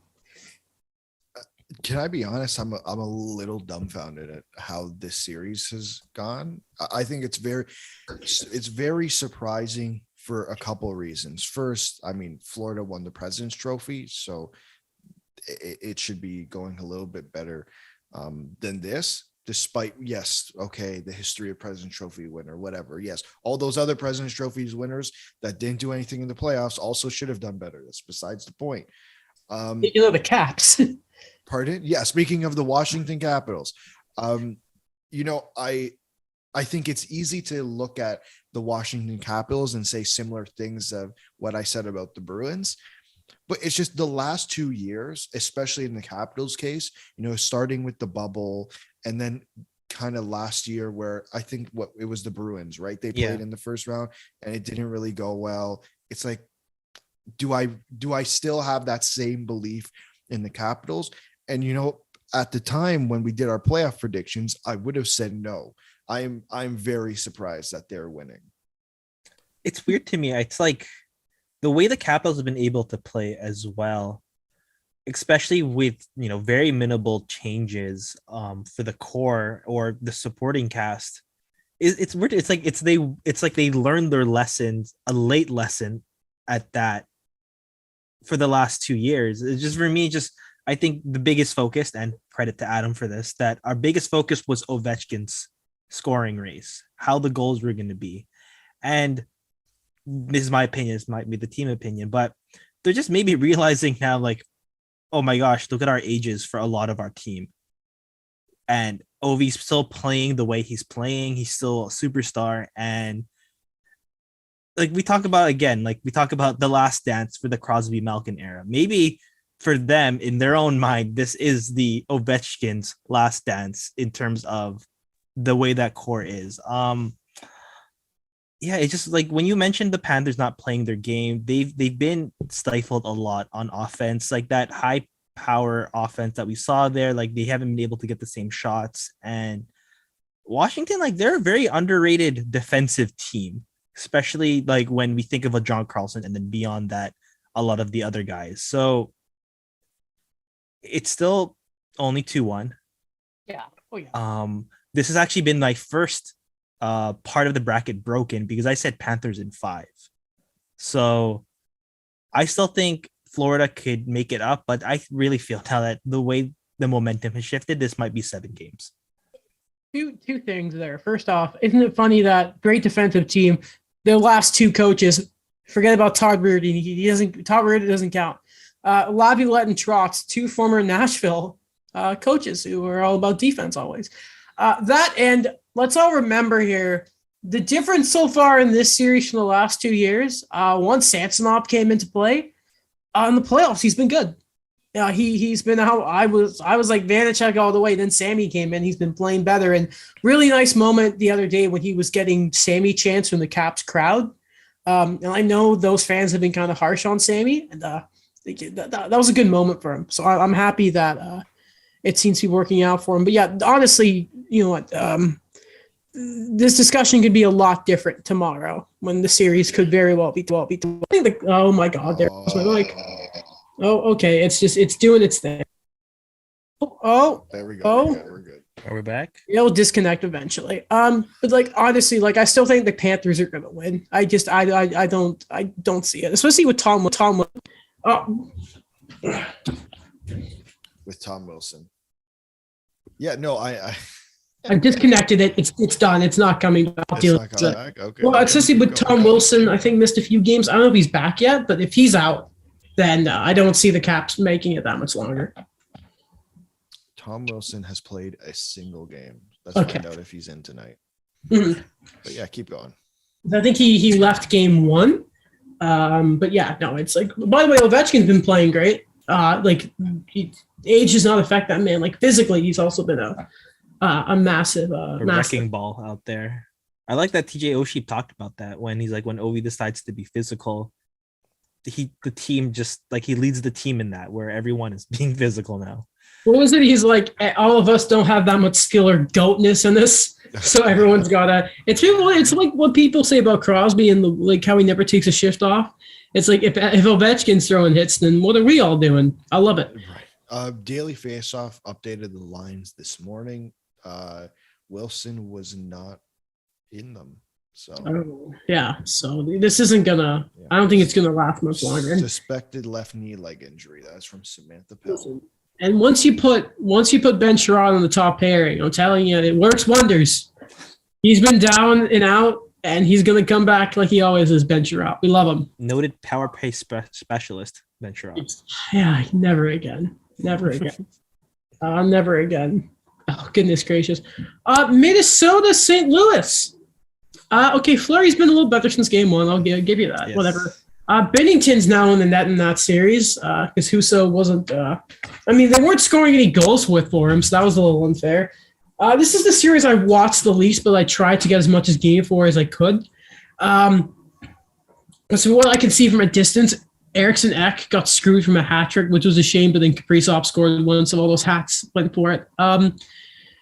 Can I be honest? I'm a little dumbfounded at how this series has gone. I think it's very surprising for a couple of reasons. First, I mean, Florida won the President's Trophy, so it should be going a little bit better than this. Despite, yes, okay, the history of President's Trophy winner, whatever. Yes, all those other President's Trophies winners that didn't do anything in the playoffs also should have done better. That's besides the point. The Caps. Pardon? Yeah, speaking of the Washington Capitals, I think it's easy to look at the Washington Capitals and say similar things of what I said about the Bruins. But it's just the last 2 years, especially in the Capitals case, starting with the bubble and then kind of last year where I think it was the Bruins, right? They played in the first round and it didn't really go well. It's like, do I still have that same belief in the Capitals? And, at the time when we did our playoff predictions, I would have said no. I'm very surprised that they're winning. It's weird to me. It's like the way the Capitals have been able to play as well, especially with very minimal changes for the core or the supporting cast. It's weird. It's like they learned their lessons, a late lesson at that, for the last 2 years. It's just, for me, I think the biggest focus, and credit to Adam for this, that our biggest focus was Ovechkin's scoring race, how the goals were going to be. And this is my opinion, this might be the team opinion, but they're just maybe realizing now, like, oh my gosh, look at our ages for a lot of our team. And Ovi's still playing the way he's playing. He's still a superstar. And we talk about the last dance for the Crosby Malkin era. Maybe for them, in their own mind, this is the Ovechkin's last dance in terms of the way that core is. It's just like when you mentioned the Panthers not playing their game, they've been stifled a lot on offense, like that high power offense that we saw there. Like, they haven't been able to get the same shots. And Washington, they're a very underrated defensive team, especially when we think of a John Carlson, and then beyond that, a lot of the other guys. So it's still only 2-1. Yeah. Oh yeah. This has actually been my first part of the bracket broken, because I said Panthers in 5. So I still think Florida could make it up, but I really feel now that the way the momentum has shifted, this might be 7 games. Two things there. First off, isn't it funny that great defensive team, their last 2 coaches, forget about Todd Reirden. Todd Reirden doesn't count. Laviolette and Trotz, 2 former Nashville coaches who are all about defense always. That, and let's all remember here the difference so far in this series from the last 2 years. Once Samsonov came into play in the playoffs, he's been good. He's been out. I was like Vanacek all the way. Then Sammy came in. He's been playing better. And really nice moment the other day when he was getting Sammy chants from the Caps crowd. And I know those fans have been kind of harsh on Sammy, and that was a good moment for him. So I'm happy that it seems to be working out for him. But yeah, honestly, you know what? This discussion could be a lot different tomorrow when the series could very well be. Oh my God, there's my mic. Oh, okay. It's doing its thing. Oh, there we go. Oh, we're good. Are we back? It'll disconnect eventually. But like honestly, like I still think the Panthers are gonna win. I don't see it, especially with Tom. With Tom Wilson. Yeah, no, I disconnected it. It's done. It's not coming back. it's not coming back. Okay. Well, especially with Tom Wilson, I think missed a few games. I don't know if he's back yet, but if he's out, then I don't see the Caps making it that much longer. Tom Wilson has played a single game. Let's Okay. find out if he's in tonight. Mhm. But yeah, keep going. I think he left game 1. But yeah, no, it's like, by the way, Ovechkin's been playing great. Age does not affect that man. Like physically, he's also been a massive, A massive. wrecking ball out there. I like that TJ Oshie talked about that when he's like, when Ovi decides to be physical, the team just like he leads the team in that where everyone is being physical now. What was it? He's like, all of us don't have that much skill or goatness in this, so everyone's gotta. It's like what people say about Crosby and like how he never takes a shift off. It's like if Ovechkin's throwing hits, then what are we all doing? I love it. Right. Daily Faceoff updated the lines this morning. Wilson was not in them. So Yeah, so this isn't gonna. Yeah. I don't think it's gonna last much longer. Suspected left knee leg injury. That's from Samantha Pell. And once you put Ben Sherrod on the top pairing, I'm telling you, it works wonders. He's been down and out, and he's gonna come back like he always is. Ben Sherrod, we love him. Noted power play specialist, Ben Sherrod. Yeah, never again. Never again. Never again. Oh, goodness gracious. Minnesota, St. Louis. Okay, Fleury's been a little better since game 1. I'll give you that. Yes. Whatever. Bennington's now in the net in that series because Husso wasn't. They weren't scoring any goals for him, so that was a little unfair. This is the series I watched the least, but I tried to get as much as game 4 as I could. So what I can see from a distance, Eriksson Ek got screwed from a hat trick, which was a shame, but then Kaprizov scored one, so all those hats went for it.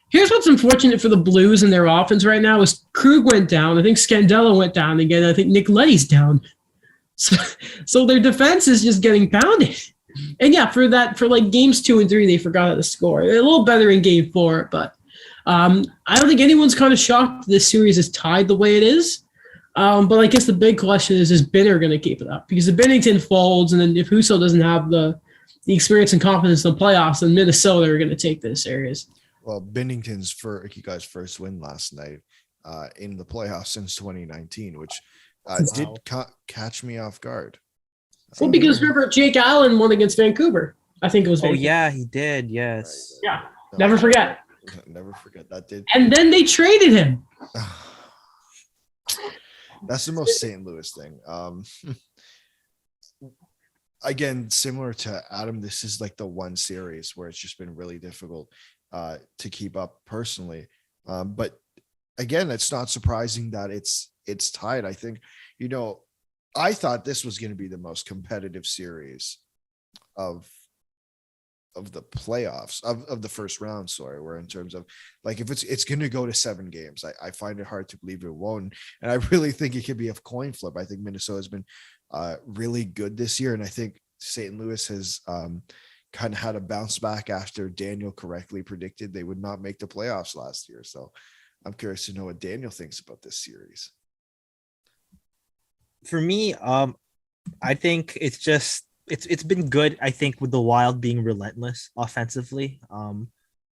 Here's what's unfortunate for the Blues and their offense right now is Krug went down. I think Scandella went down again. I think Nick Leddy's down. So their defense is just getting pounded. And yeah, for like games 2 and 3, they forgot how to score. They're a little better in game 4, but I don't think anyone's kind of shocked this series is tied the way it is. But I guess the big question is Binner going to keep it up? Because if Binnington folds, and then if Husso doesn't have the experience and confidence in the playoffs, then Minnesota are going to take this series. Well, Binnington's you guys' first win last night in the playoffs since 2019, which did catch me off guard. Well, because remember, Jake Allen won against Vancouver. I think it was Vancouver. Oh, yeah, he did. Yes. Right. Yeah. Never forget. Never forget that did. And then they traded him. That's the most St. Louis thing. Again, similar to Adam, this is like the one series where it's just been really difficult to keep up personally. But again, it's not surprising that it's tied. I think, I thought this was going to be the most competitive series of the playoffs of the first round. Sorry, where in terms of like, if it's going to go to 7 games, I find it hard to believe it won't. And I really think it could be a coin flip. I think Minnesota has been really good this year. And I think St. Louis has kind of had a bounce back after Daniel correctly predicted they would not make the playoffs last year. So I'm curious to know what Daniel thinks about this series. For me, I think it's been good. I think with the Wild being relentless offensively,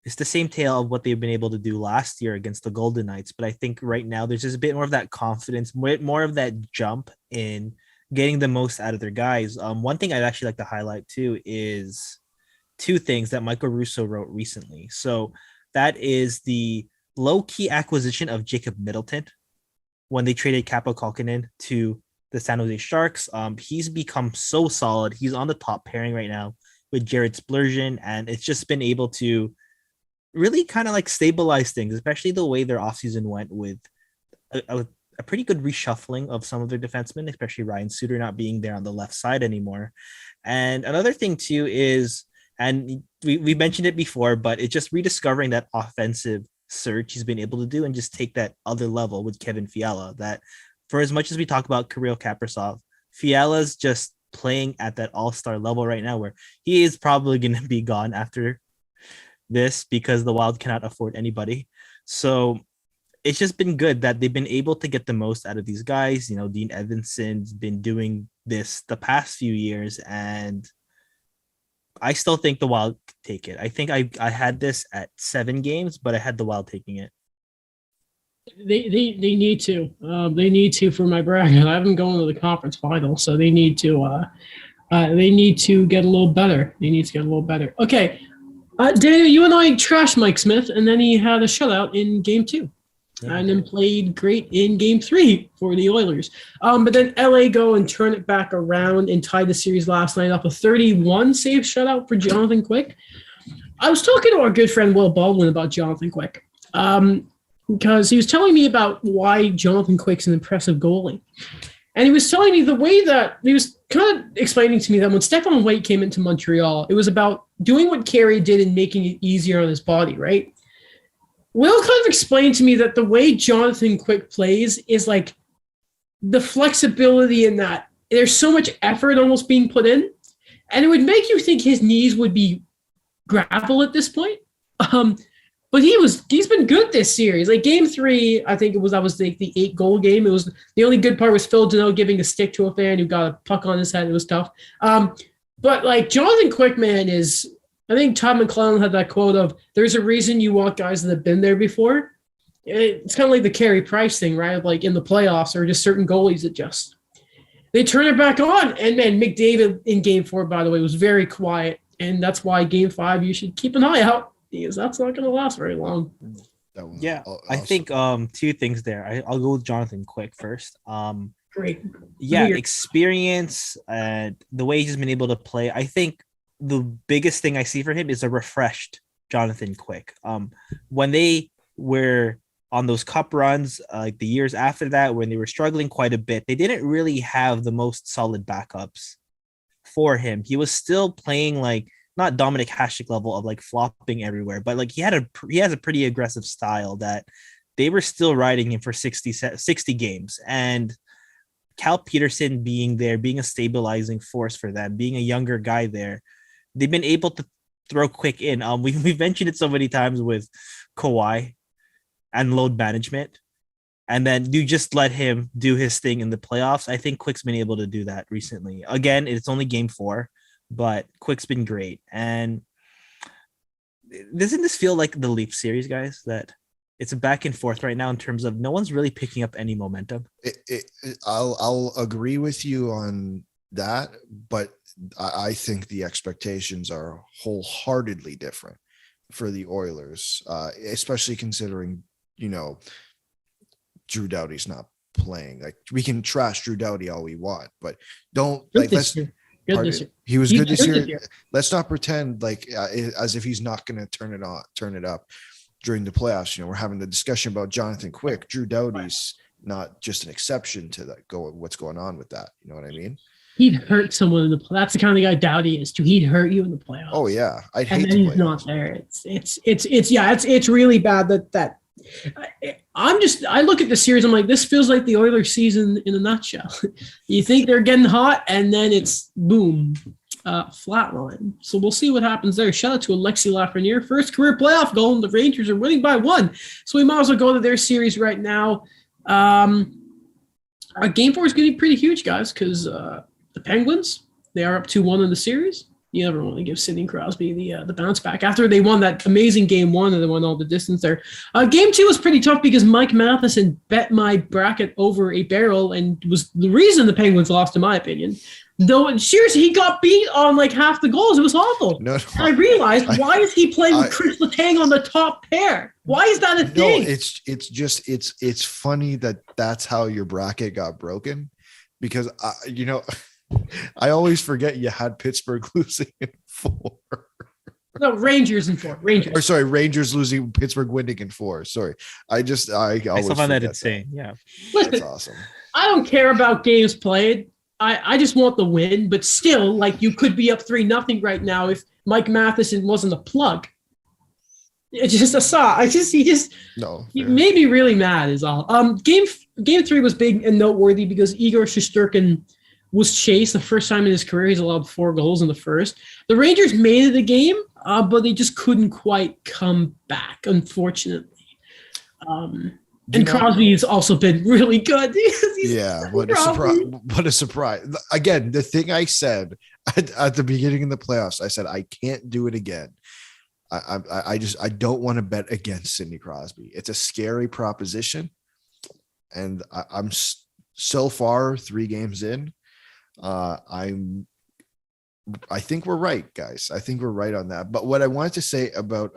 it's the same tale of what they've been able to do last year against the Golden Knights. But I think right now there's just a bit more of that confidence, more of that jump in getting the most out of their guys. One thing I'd actually like to highlight too is 2 things that Michael Russo wrote recently. So that is the low-key acquisition of Jacob Middleton when they traded Capo Kalkinen to the San Jose Sharks. He's become so solid. He's on the top pairing right now with Jared Spurgeon, and it's just been able to really kind of like stabilize things, especially the way their offseason went with a pretty good reshuffling of some of their defensemen, especially Ryan Suter not being there on the left side anymore. And another thing too is, and we mentioned it before, but it's just rediscovering that offensive surge he's been able to do and just take that other level with Kevin Fiala. That for as much as we talk about Kirill Kaprizov, Fiala's just playing at that all-star level right now where he is probably going to be gone after this because the Wild cannot afford anybody. So it's just been good that they've been able to get the most out of these guys. You know, Dean Evanson's been doing this the past few years, and I still think the Wild take it. I think I had this at 7 games, but I had the Wild taking it. They need to. They need to for my bracket. I haven't gone to the conference final, so they need to. They need to get a little better. They need to get a little better. Okay, Daniel, you and I trashed Mike Smith, and then he had a shutout in Game 2. And then played great in Game 3 for the Oilers. But then LA go and turn it back around and tie the series last night up a 31 save shutout for Jonathan Quick. I was talking to our good friend Will Baldwin about Jonathan Quick because he was telling me about why Jonathan Quick's an impressive goalie. And he was telling me the way that he was kind of explaining to me that when Stephon White came into Montreal, it was about doing what Carey did and making it easier on his body, right? Will kind of explained to me that the way Jonathan Quick plays is like the flexibility in that there's so much effort almost being put in, and it would make you think his knees would be gravel at this point. But he's been good this series. Like Game 3, I think that was like the 8-goal game. It was the only good part was Phil Deneau giving a stick to a fan who got a puck on his head. It was tough. But like Jonathan Quick, man, is. I think Todd McClellan had that quote of, there's a reason you want guys that have been there before. It's kind of like the Carey Price thing, right? Like in the playoffs or just certain goalies that just, they turn it back on. And man, McDavid in Game 4, by the way, was very quiet. And that's why Game 5, you should keep an eye out because that's not going to last very long. Yeah, I think 2 things there. I'll go with Jonathan Quick first. Great. Yeah, experience and the way he's been able to play. I think the biggest thing I see for him is a refreshed Jonathan Quick. When they were on those cup runs, like the years after that, when they were struggling quite a bit, they didn't really have the most solid backups for him. He was still playing like not Dominic Hasek level of like flopping everywhere, but like he has a pretty aggressive style that they were still riding him for 60 games. And Cal Peterson being there, being a stabilizing force for them, being a younger guy there, they've been able to throw Quick in. We've mentioned it so many times with Kawhi and load management, and then you just let him do his thing in the playoffs. I think Quick's been able to do that recently. Again, it's only Game 4, but Quick's been great. And doesn't this feel like the Leaf series, guys? That it's a back and forth right now in terms of no one's really picking up any momentum. I'll agree with you on that, but I think the expectations are wholeheartedly different for the Oilers, especially considering, Drew Doughty's not playing. Like we can trash Drew Doughty all we want, but don't like he was good this year. Let's not pretend like as if he's not going to turn it up during the playoffs. We're having the discussion about Jonathan Quick. Drew Doughty's not just an exception to that. What's going on with that? You know what I mean? He'd hurt someone in the play. That's the kind of guy Doughty is too. He'd hurt you in the playoffs. Oh yeah, I'd hate and then to he's play not there. It's really bad that I look at the series. I'm like, this feels like the Oilers season in a nutshell. You think they're getting hot, and then it's boom, flatline. So we'll see what happens there. Shout out to Alexi Lafreniere, first career playoff goal, and the Rangers are winning by 1. So we might as well go to their series right now. Game 4 is going to be pretty huge, guys, because the Penguins, they are up 2-1 in the series. You never want to give Sidney Crosby the bounce back after they won that amazing Game 1 and they won all the distance there. Game 2 was pretty tough because Mike Matheson bet my bracket over a barrel and was the reason the Penguins lost, in my opinion. No, seriously, he got beat on like half the goals. It was awful. No, And I realized, why is he playing with Chris Letang on the top pair? Why is that a thing? No, it's funny that that's how your bracket got broken, because I always forget you had Pittsburgh losing in 4. No, Rangers in 4. Rangers. Or sorry, Rangers losing, Pittsburgh winning in 4. Sorry, I always still find that forget insane. Yeah, Listen, that's awesome. I don't care about games played. I just want the win, but still, like, you could be up 3-0 right now if Mike Matheson wasn't a plug. It's just a saw. He made me really mad is all. Game 3 was big and noteworthy because Igor Shesterkin was chased the first time in his career. He's allowed 4 goals in the first. The Rangers made it a game, but they just couldn't quite come back, unfortunately. And Crosby's also been really good. What a surprise. Again, the thing I said at the beginning of the playoffs, I said, I can't do it again. I don't want to bet against Sidney Crosby. It's a scary proposition. And I'm so far 3 games in. I think we're right, guys. I think we're right on that. But what I wanted to say about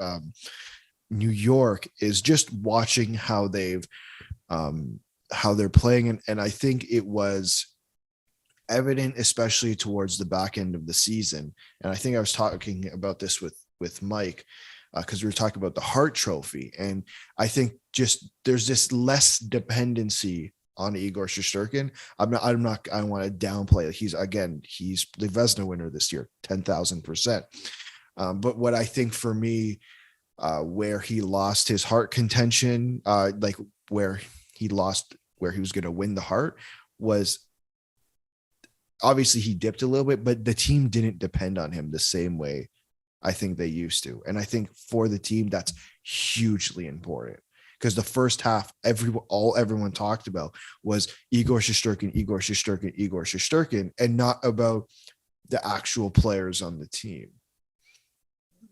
New York is just watching how they're playing, and I think it was evident, especially towards the back end of the season. And I think I was talking about this with Mike because we were talking about the Hart Trophy, and I think just there's this less dependency on Igor Shesterkin. I don't want to downplay it. He's the Vezina winner this year, 10,000%. But what I think for me, where he lost his Hart contention, where he was going to win the Hart, was obviously he dipped a little bit, but the team didn't depend on him the same way I think they used to. And I think for the team, that's hugely important, because the first half, everyone talked about was Igor Shesterkin, and not about the actual players on the team.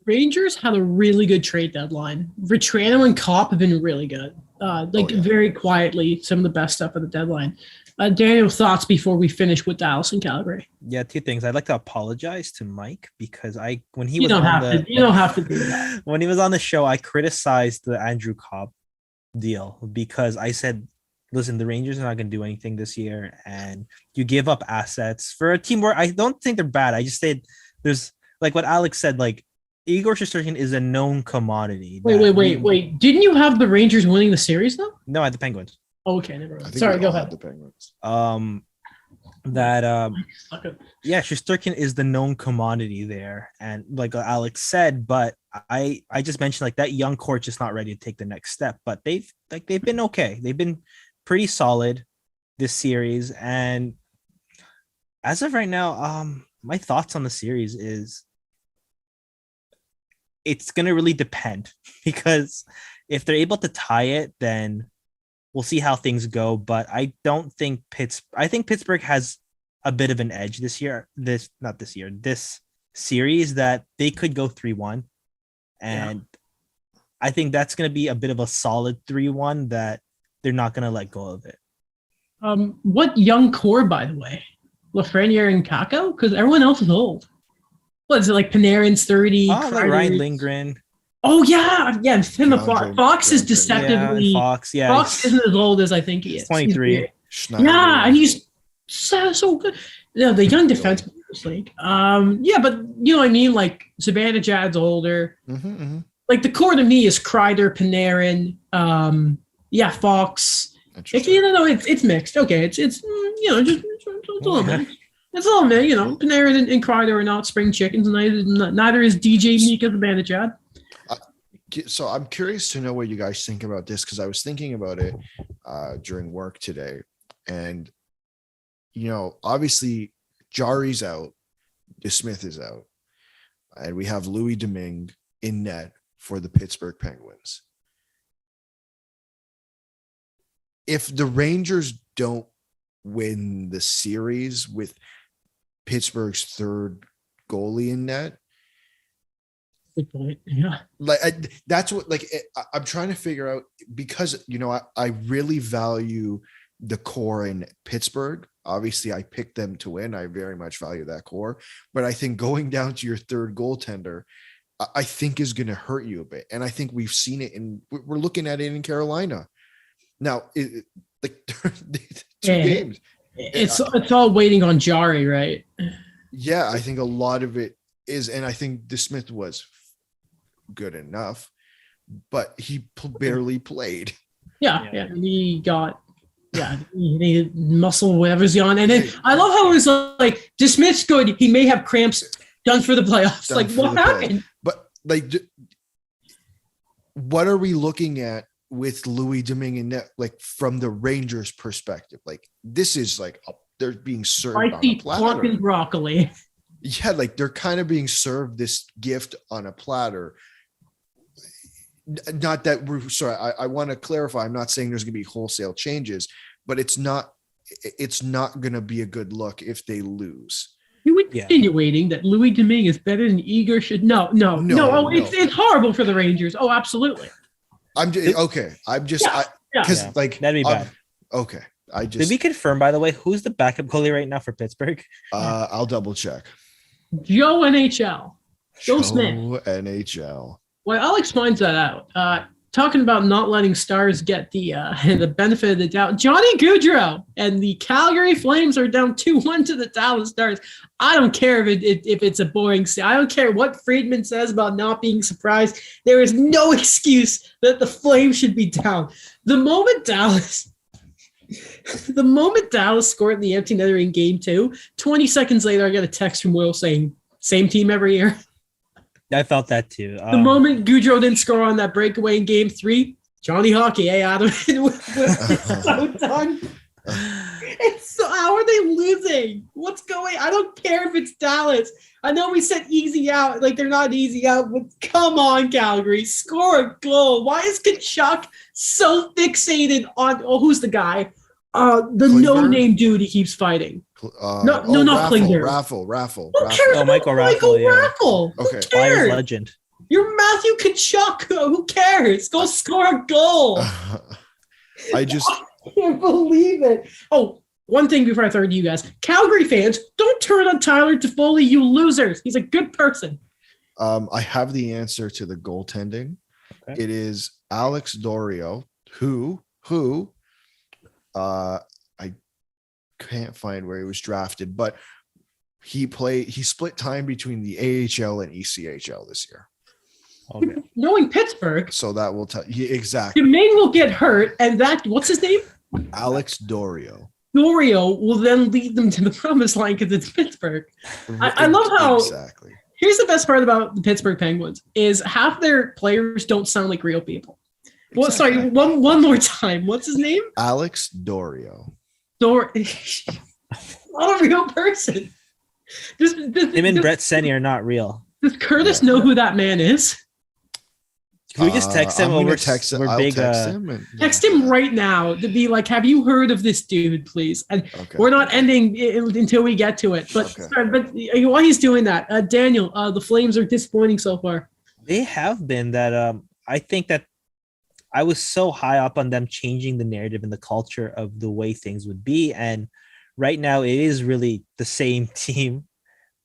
Rangers had a really good trade deadline. Vetrano and Kopp have been really good. Very quietly, some of the best stuff at the deadline. Daniel, thoughts before we finish with Dallas and Calgary? Yeah, 2 things. I'd like to apologize to Mike because you don't have to do that. When he was on the show, I criticized the Andrew Copp deal because I said, listen, the Rangers are not going to do anything this year, and you give up assets for a team where I don't think they're bad. I just said there's, like what Alex said, like, Igor Shesterkin is a known commodity. Wait. Didn't you have the Rangers winning the series though? No, I had the Penguins. Oh, okay, never mind. Sorry, go ahead. The Penguins. Shesterkin is the known commodity there, and like Alex said, but I just mentioned like that young core just not ready to take the next step. But they've been okay. They've been pretty solid this series, and as of right now, my thoughts on the series is it's going to really depend, because if they're able to tie it, then we'll see how things go. But I don't think I think Pittsburgh has a bit of an edge this series, that they could go 3-1. And I think that's going to be a bit of a solid 3-1 that they're not going to let go of it. What young core, by the way? Lafreniere and Kakko? Because everyone else is old. What is it, like Panarin's 30? Like Ryan Lindgren. Oh, yeah. Fox is deceptively... Yeah, Fox isn't as old as I think he is. 23. And he's so good. The young defenseman in this league. But you know what I mean? Like, Zibanejad's older. Mm-hmm. Like, the core to me is Kreider, Panarin, Fox. It's mixed. Okay, it's just a little mixed. It's a little bit, Panarin and Kreider are not spring chickens, and neither is DJ Mika Zibanejad. So I'm curious to know what you guys think about this, because I was thinking about it during work today. And, obviously Jari's out, DeSmith is out, and we have Louis Domingue in net for the Pittsburgh Penguins. If the Rangers don't win the series with Pittsburgh's third goalie in net, good point. Yeah, that's what I'm trying to figure out, because I really value the core in Pittsburgh. Obviously, I picked them to win. I very much value that core. But I think going down to your third goaltender, I think is going to hurt you a bit. And I think we've seen it we're looking at it in Carolina. Now, like 2 games. It's all waiting on Jari, right? Yeah, I think a lot of it is, and I think DeSmith was good enough, but he barely played. Yeah. He got, he needed muscle, whatever's on. And then I love how it was like, DeSmith's good. He may have cramps, done for the playoffs. Like, what happened? But, like, what are we looking at with Louis Domingue, like, from the Rangers' perspective? Like, this is like, they're being served on a platter. And broccoli. Yeah, like, they're kind of being served this gift on a platter. Not that we're sorry. I want to clarify. I'm not saying there's going to be wholesale changes, but it's not going to be a good look if they lose. You insinuating that Louis Domingue is better than Igor should? No. Oh, it's horrible for the Rangers. Oh, absolutely. I'm just okay. I'm just because like that'd be bad. Okay, did we confirm, by the way, who's the backup goalie right now for Pittsburgh? I'll double check. Joe NHL. Joe Smith. NHL. Well, Alex finds that out. Talking about not letting stars get the benefit of the doubt. Johnny Gaudreau and the Calgary Flames are down 2-1 to the Dallas Stars. I don't care if it's a boring. I don't care what Friedman says about not being surprised. There is no excuse that the Flames should be down. The moment Dallas scored in the empty netter in Game 2, 20 seconds later, I got a text from Will saying, "Same team every year." I felt that too. The moment Gaudreau didn't score on that breakaway in Game 3, Johnny Hockey, Adam, was so done. So how are they losing? What's going? I don't care if it's Dallas. I know we said easy out, like they're not easy out, but come on, Calgary, score a goal. Why is Kachuk so fixated on? Oh, who's the guy? The no-name dude he keeps fighting. Not Klinger. Raffle. Who cares about Michael Raffle? Raffle? Okay. Who cares? Legend. You're Matthew Kachuk. Who cares? Go score a goal. I can't believe it. Oh, one thing before I throw it to you guys. Calgary fans, don't turn on Tyler Toffoli, you losers. He's a good person. I have the answer to the goaltending. Okay. It is Alex Dorio, who I can't find where he was drafted, but he split time between the AHL and ECHL this year. Okay. Knowing Pittsburgh. So that will tell you exactly. Domingue will get hurt, and what's his name? Alex Dorio. Dorio will then lead them to the promised line because it's Pittsburgh. I love how exactly. Here's the best part about the Pittsburgh Penguins is half their players don't sound like real people. Exactly. Well, sorry, one more time. What's his name? Alex Dorio. Not a real person. Him and Brett Seney are not real. Does Curtis know who that man is? Can we just text him over? Text him right now to be like, have you heard of this dude, please? And we're not ending until we get to it. But while he's doing that, Daniel, the Flames are disappointing so far. They have been that. I think that I was so high up on them changing the narrative and the culture of the way things would be. And right now it is really the same team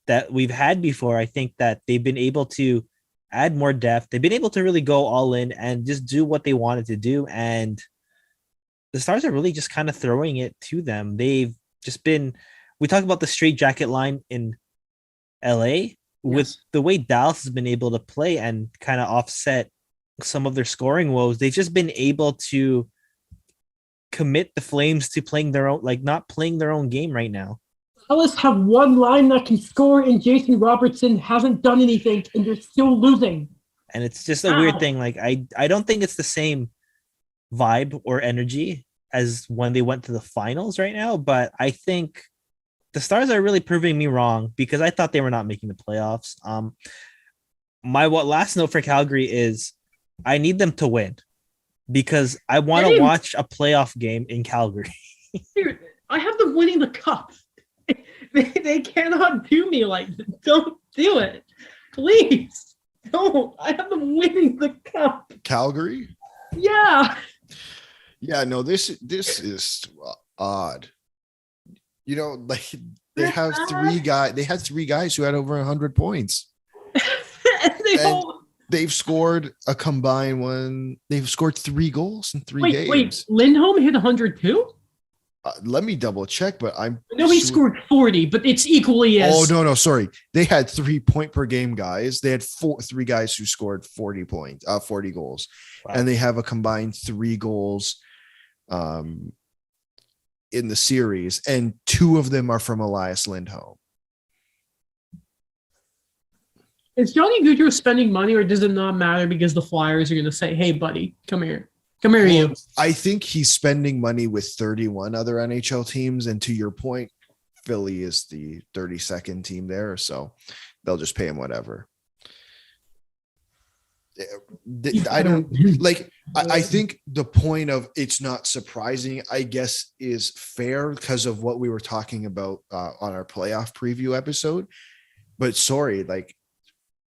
that we've had before. I think that they've been able to add more depth. They've been able to really go all in and just do what they wanted to do. And the Stars are really just kind of throwing it to them. They've just been, we talk about the straight jacket line in LA with the way Dallas has been able to play and kind of offset some of their scoring woes. They've just been able to commit the Flames to playing their own, like not playing their own game right now. Dallas have one line that can score, and Jason Robertson hasn't done anything, and they're still losing. And it's just a weird thing. Like I don't think it's the same vibe or energy as when they went to the finals right now, but I think the Stars are really proving me wrong because I thought they were not making the playoffs. My last note for Calgary is I need them to win because I want to watch a playoff game in Calgary. Dude, I have them winning the cup. They cannot do me like this. Don't do it. Please. Don't. I have them winning the cup. Calgary? Yeah. Yeah, no, this is odd. You know, like they have they had three guys who had over 100 points. And they've scored a combined one. They've scored 3 goals in 3 games. Wait, Lindholm hit 102? Let me double check, but I know he scored 40, but it's equally as. Oh no, sorry. They had 3 point per game guys. They had 3 guys who scored 40 goals. Wow. And they have a combined 3 goals in the series, and 2 of them are from Elias Lindholm. Is Johnny Gaudreau spending money, or does it not matter because the Flyers are going to say, "Hey, buddy, come here, you"? I think he's spending money with 31 other NHL teams, and to your point, Philly is the 32nd team there, so they'll just pay him whatever. I don't like. I think the point of it's not surprising, I guess, is fair because of what we were talking about on our playoff preview episode. But sorry, like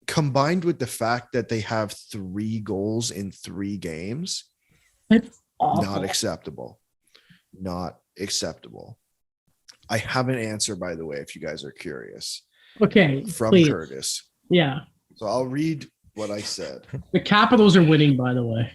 combined with the fact that they have 3 goals in 3 games, it's awful. Not acceptable. Not acceptable. I have an answer, by the way, if you guys are curious. Okay, from please. Curtis. Yeah. So I'll read what I said. The Capitals are winning, by the way.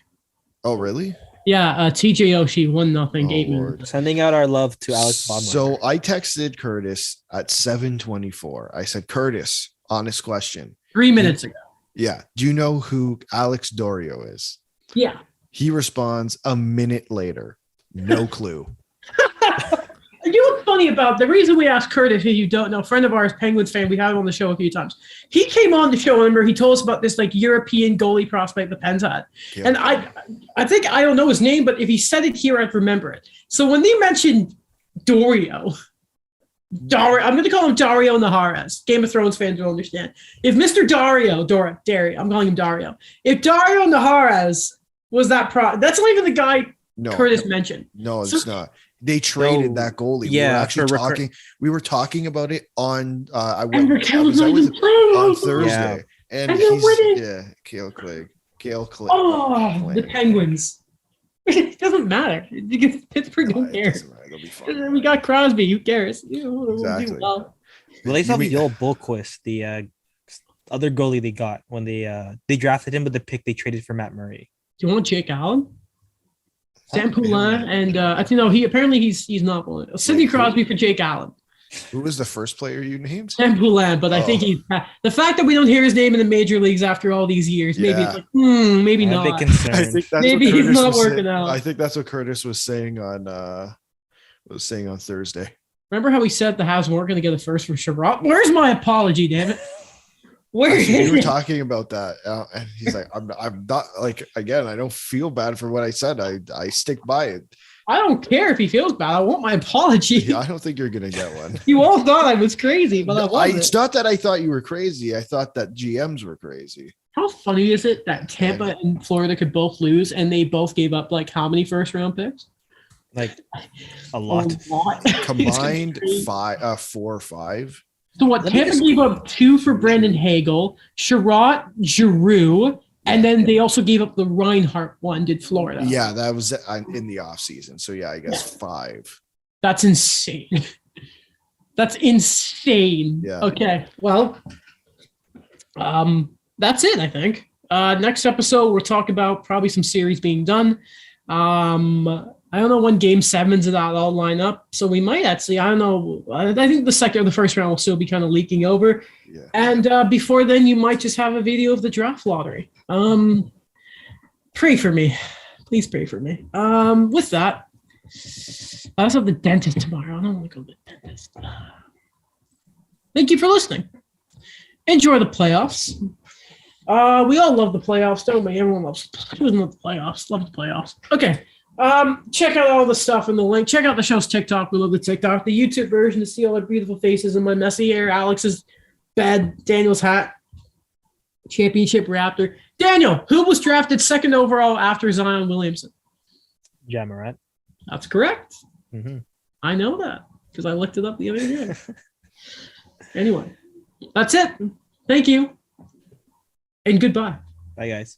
Oh, really? Yeah, TJ Oshie 1-0, 8 minutes. Sending out our love to Alex Baumgartner. So I texted Curtis at 7:24. I said, Curtis, honest question. 3 minutes ago. Yeah. Do you know who Alex Dorio is? Yeah. He responds a minute later. No clue. You know what's funny about the reason we asked Curtis, who you don't know, friend of ours, Penguins fan, we had him on the show a few times. He came on the show, remember, he told us about this like European goalie prospect the Pens had. Yeah. And I think I don't know his name, but if he said it here, I'd remember it. So when they mentioned Dario, I'm going to call him Dario Naharas. Game of Thrones fans will understand. If Mr. Dario, I'm calling him Dario. If Dario Naharas was that that's not even the guy Curtis mentioned. No, it's not. They traded that goalie. Yeah, we were actually we were talking about it on on Thursday. Yeah. And he's Cale Clegg. Oh, the Penguins. It doesn't matter because Pittsburgh don't care. They'll be fine. We got Crosby. Who cares? Exactly. Well, they saw Joel Bohlquist, the other goalie they got when they drafted him with the pick they traded for Matt Murray. Do you want Jake Allen? Sam Poulin, and I think he's not one. Sidney Crosby for Jake Allen. Who was the first player you named? Sam Poulin, but I think the fact that we don't hear his name in the major leagues after all these years, maybe it's like, maybe not. I think maybe he's not working out. I think that's what Curtis was saying on Thursday. Remember how we said the Habs weren't going to get a first for Sherrod? Where's my apology, damn it? We were talking about that, and he's like, "I'm not like again. I don't feel bad for what I said. I stick by it. I don't care if he feels bad. I want my apology." Yeah, I don't think you're gonna get one. You all thought I was crazy, but I wasn't. It's not that I thought you were crazy. I thought that GMs were crazy. How funny is it that Tampa and Florida could both lose, and they both gave up like how many first round picks? Like a lot. Combined 4 or 5. So what? Tampa gave up 2 for Brandon Hagel, Sherrod, Giroux, and then they also gave up the Reinhart one. Did Florida? Yeah, that was in the offseason. So yeah, I guess 5. That's insane. That's insane. Yeah. Okay. Well, that's it. I think. Next episode, we'll talk about probably some series being done. I don't know when Game 7s of that all line up, so we might actually. I don't know. I think the second or the first round will still be kind of leaking over, and before then, you might just have a video of the draft lottery. Pray for me, please pray for me. With that, I also have the dentist tomorrow. I don't want to go to the dentist. Thank you for listening. Enjoy the playoffs. We all love the playoffs, don't we? Everyone loves. Who doesn't love the playoffs? Love the playoffs. Okay. Check out all the stuff in the link. Check out the show's TikTok. We love the TikTok. The YouTube version to see all our beautiful faces and my messy hair, Alex's bed, Daniel's hat, championship Raptor. Daniel, who was drafted 2nd overall after Zion Williamson? Ja Morant. That's correct. Mm-hmm. I know that because I looked it up the other day. Anyway, that's it. Thank you. And goodbye. Bye, guys.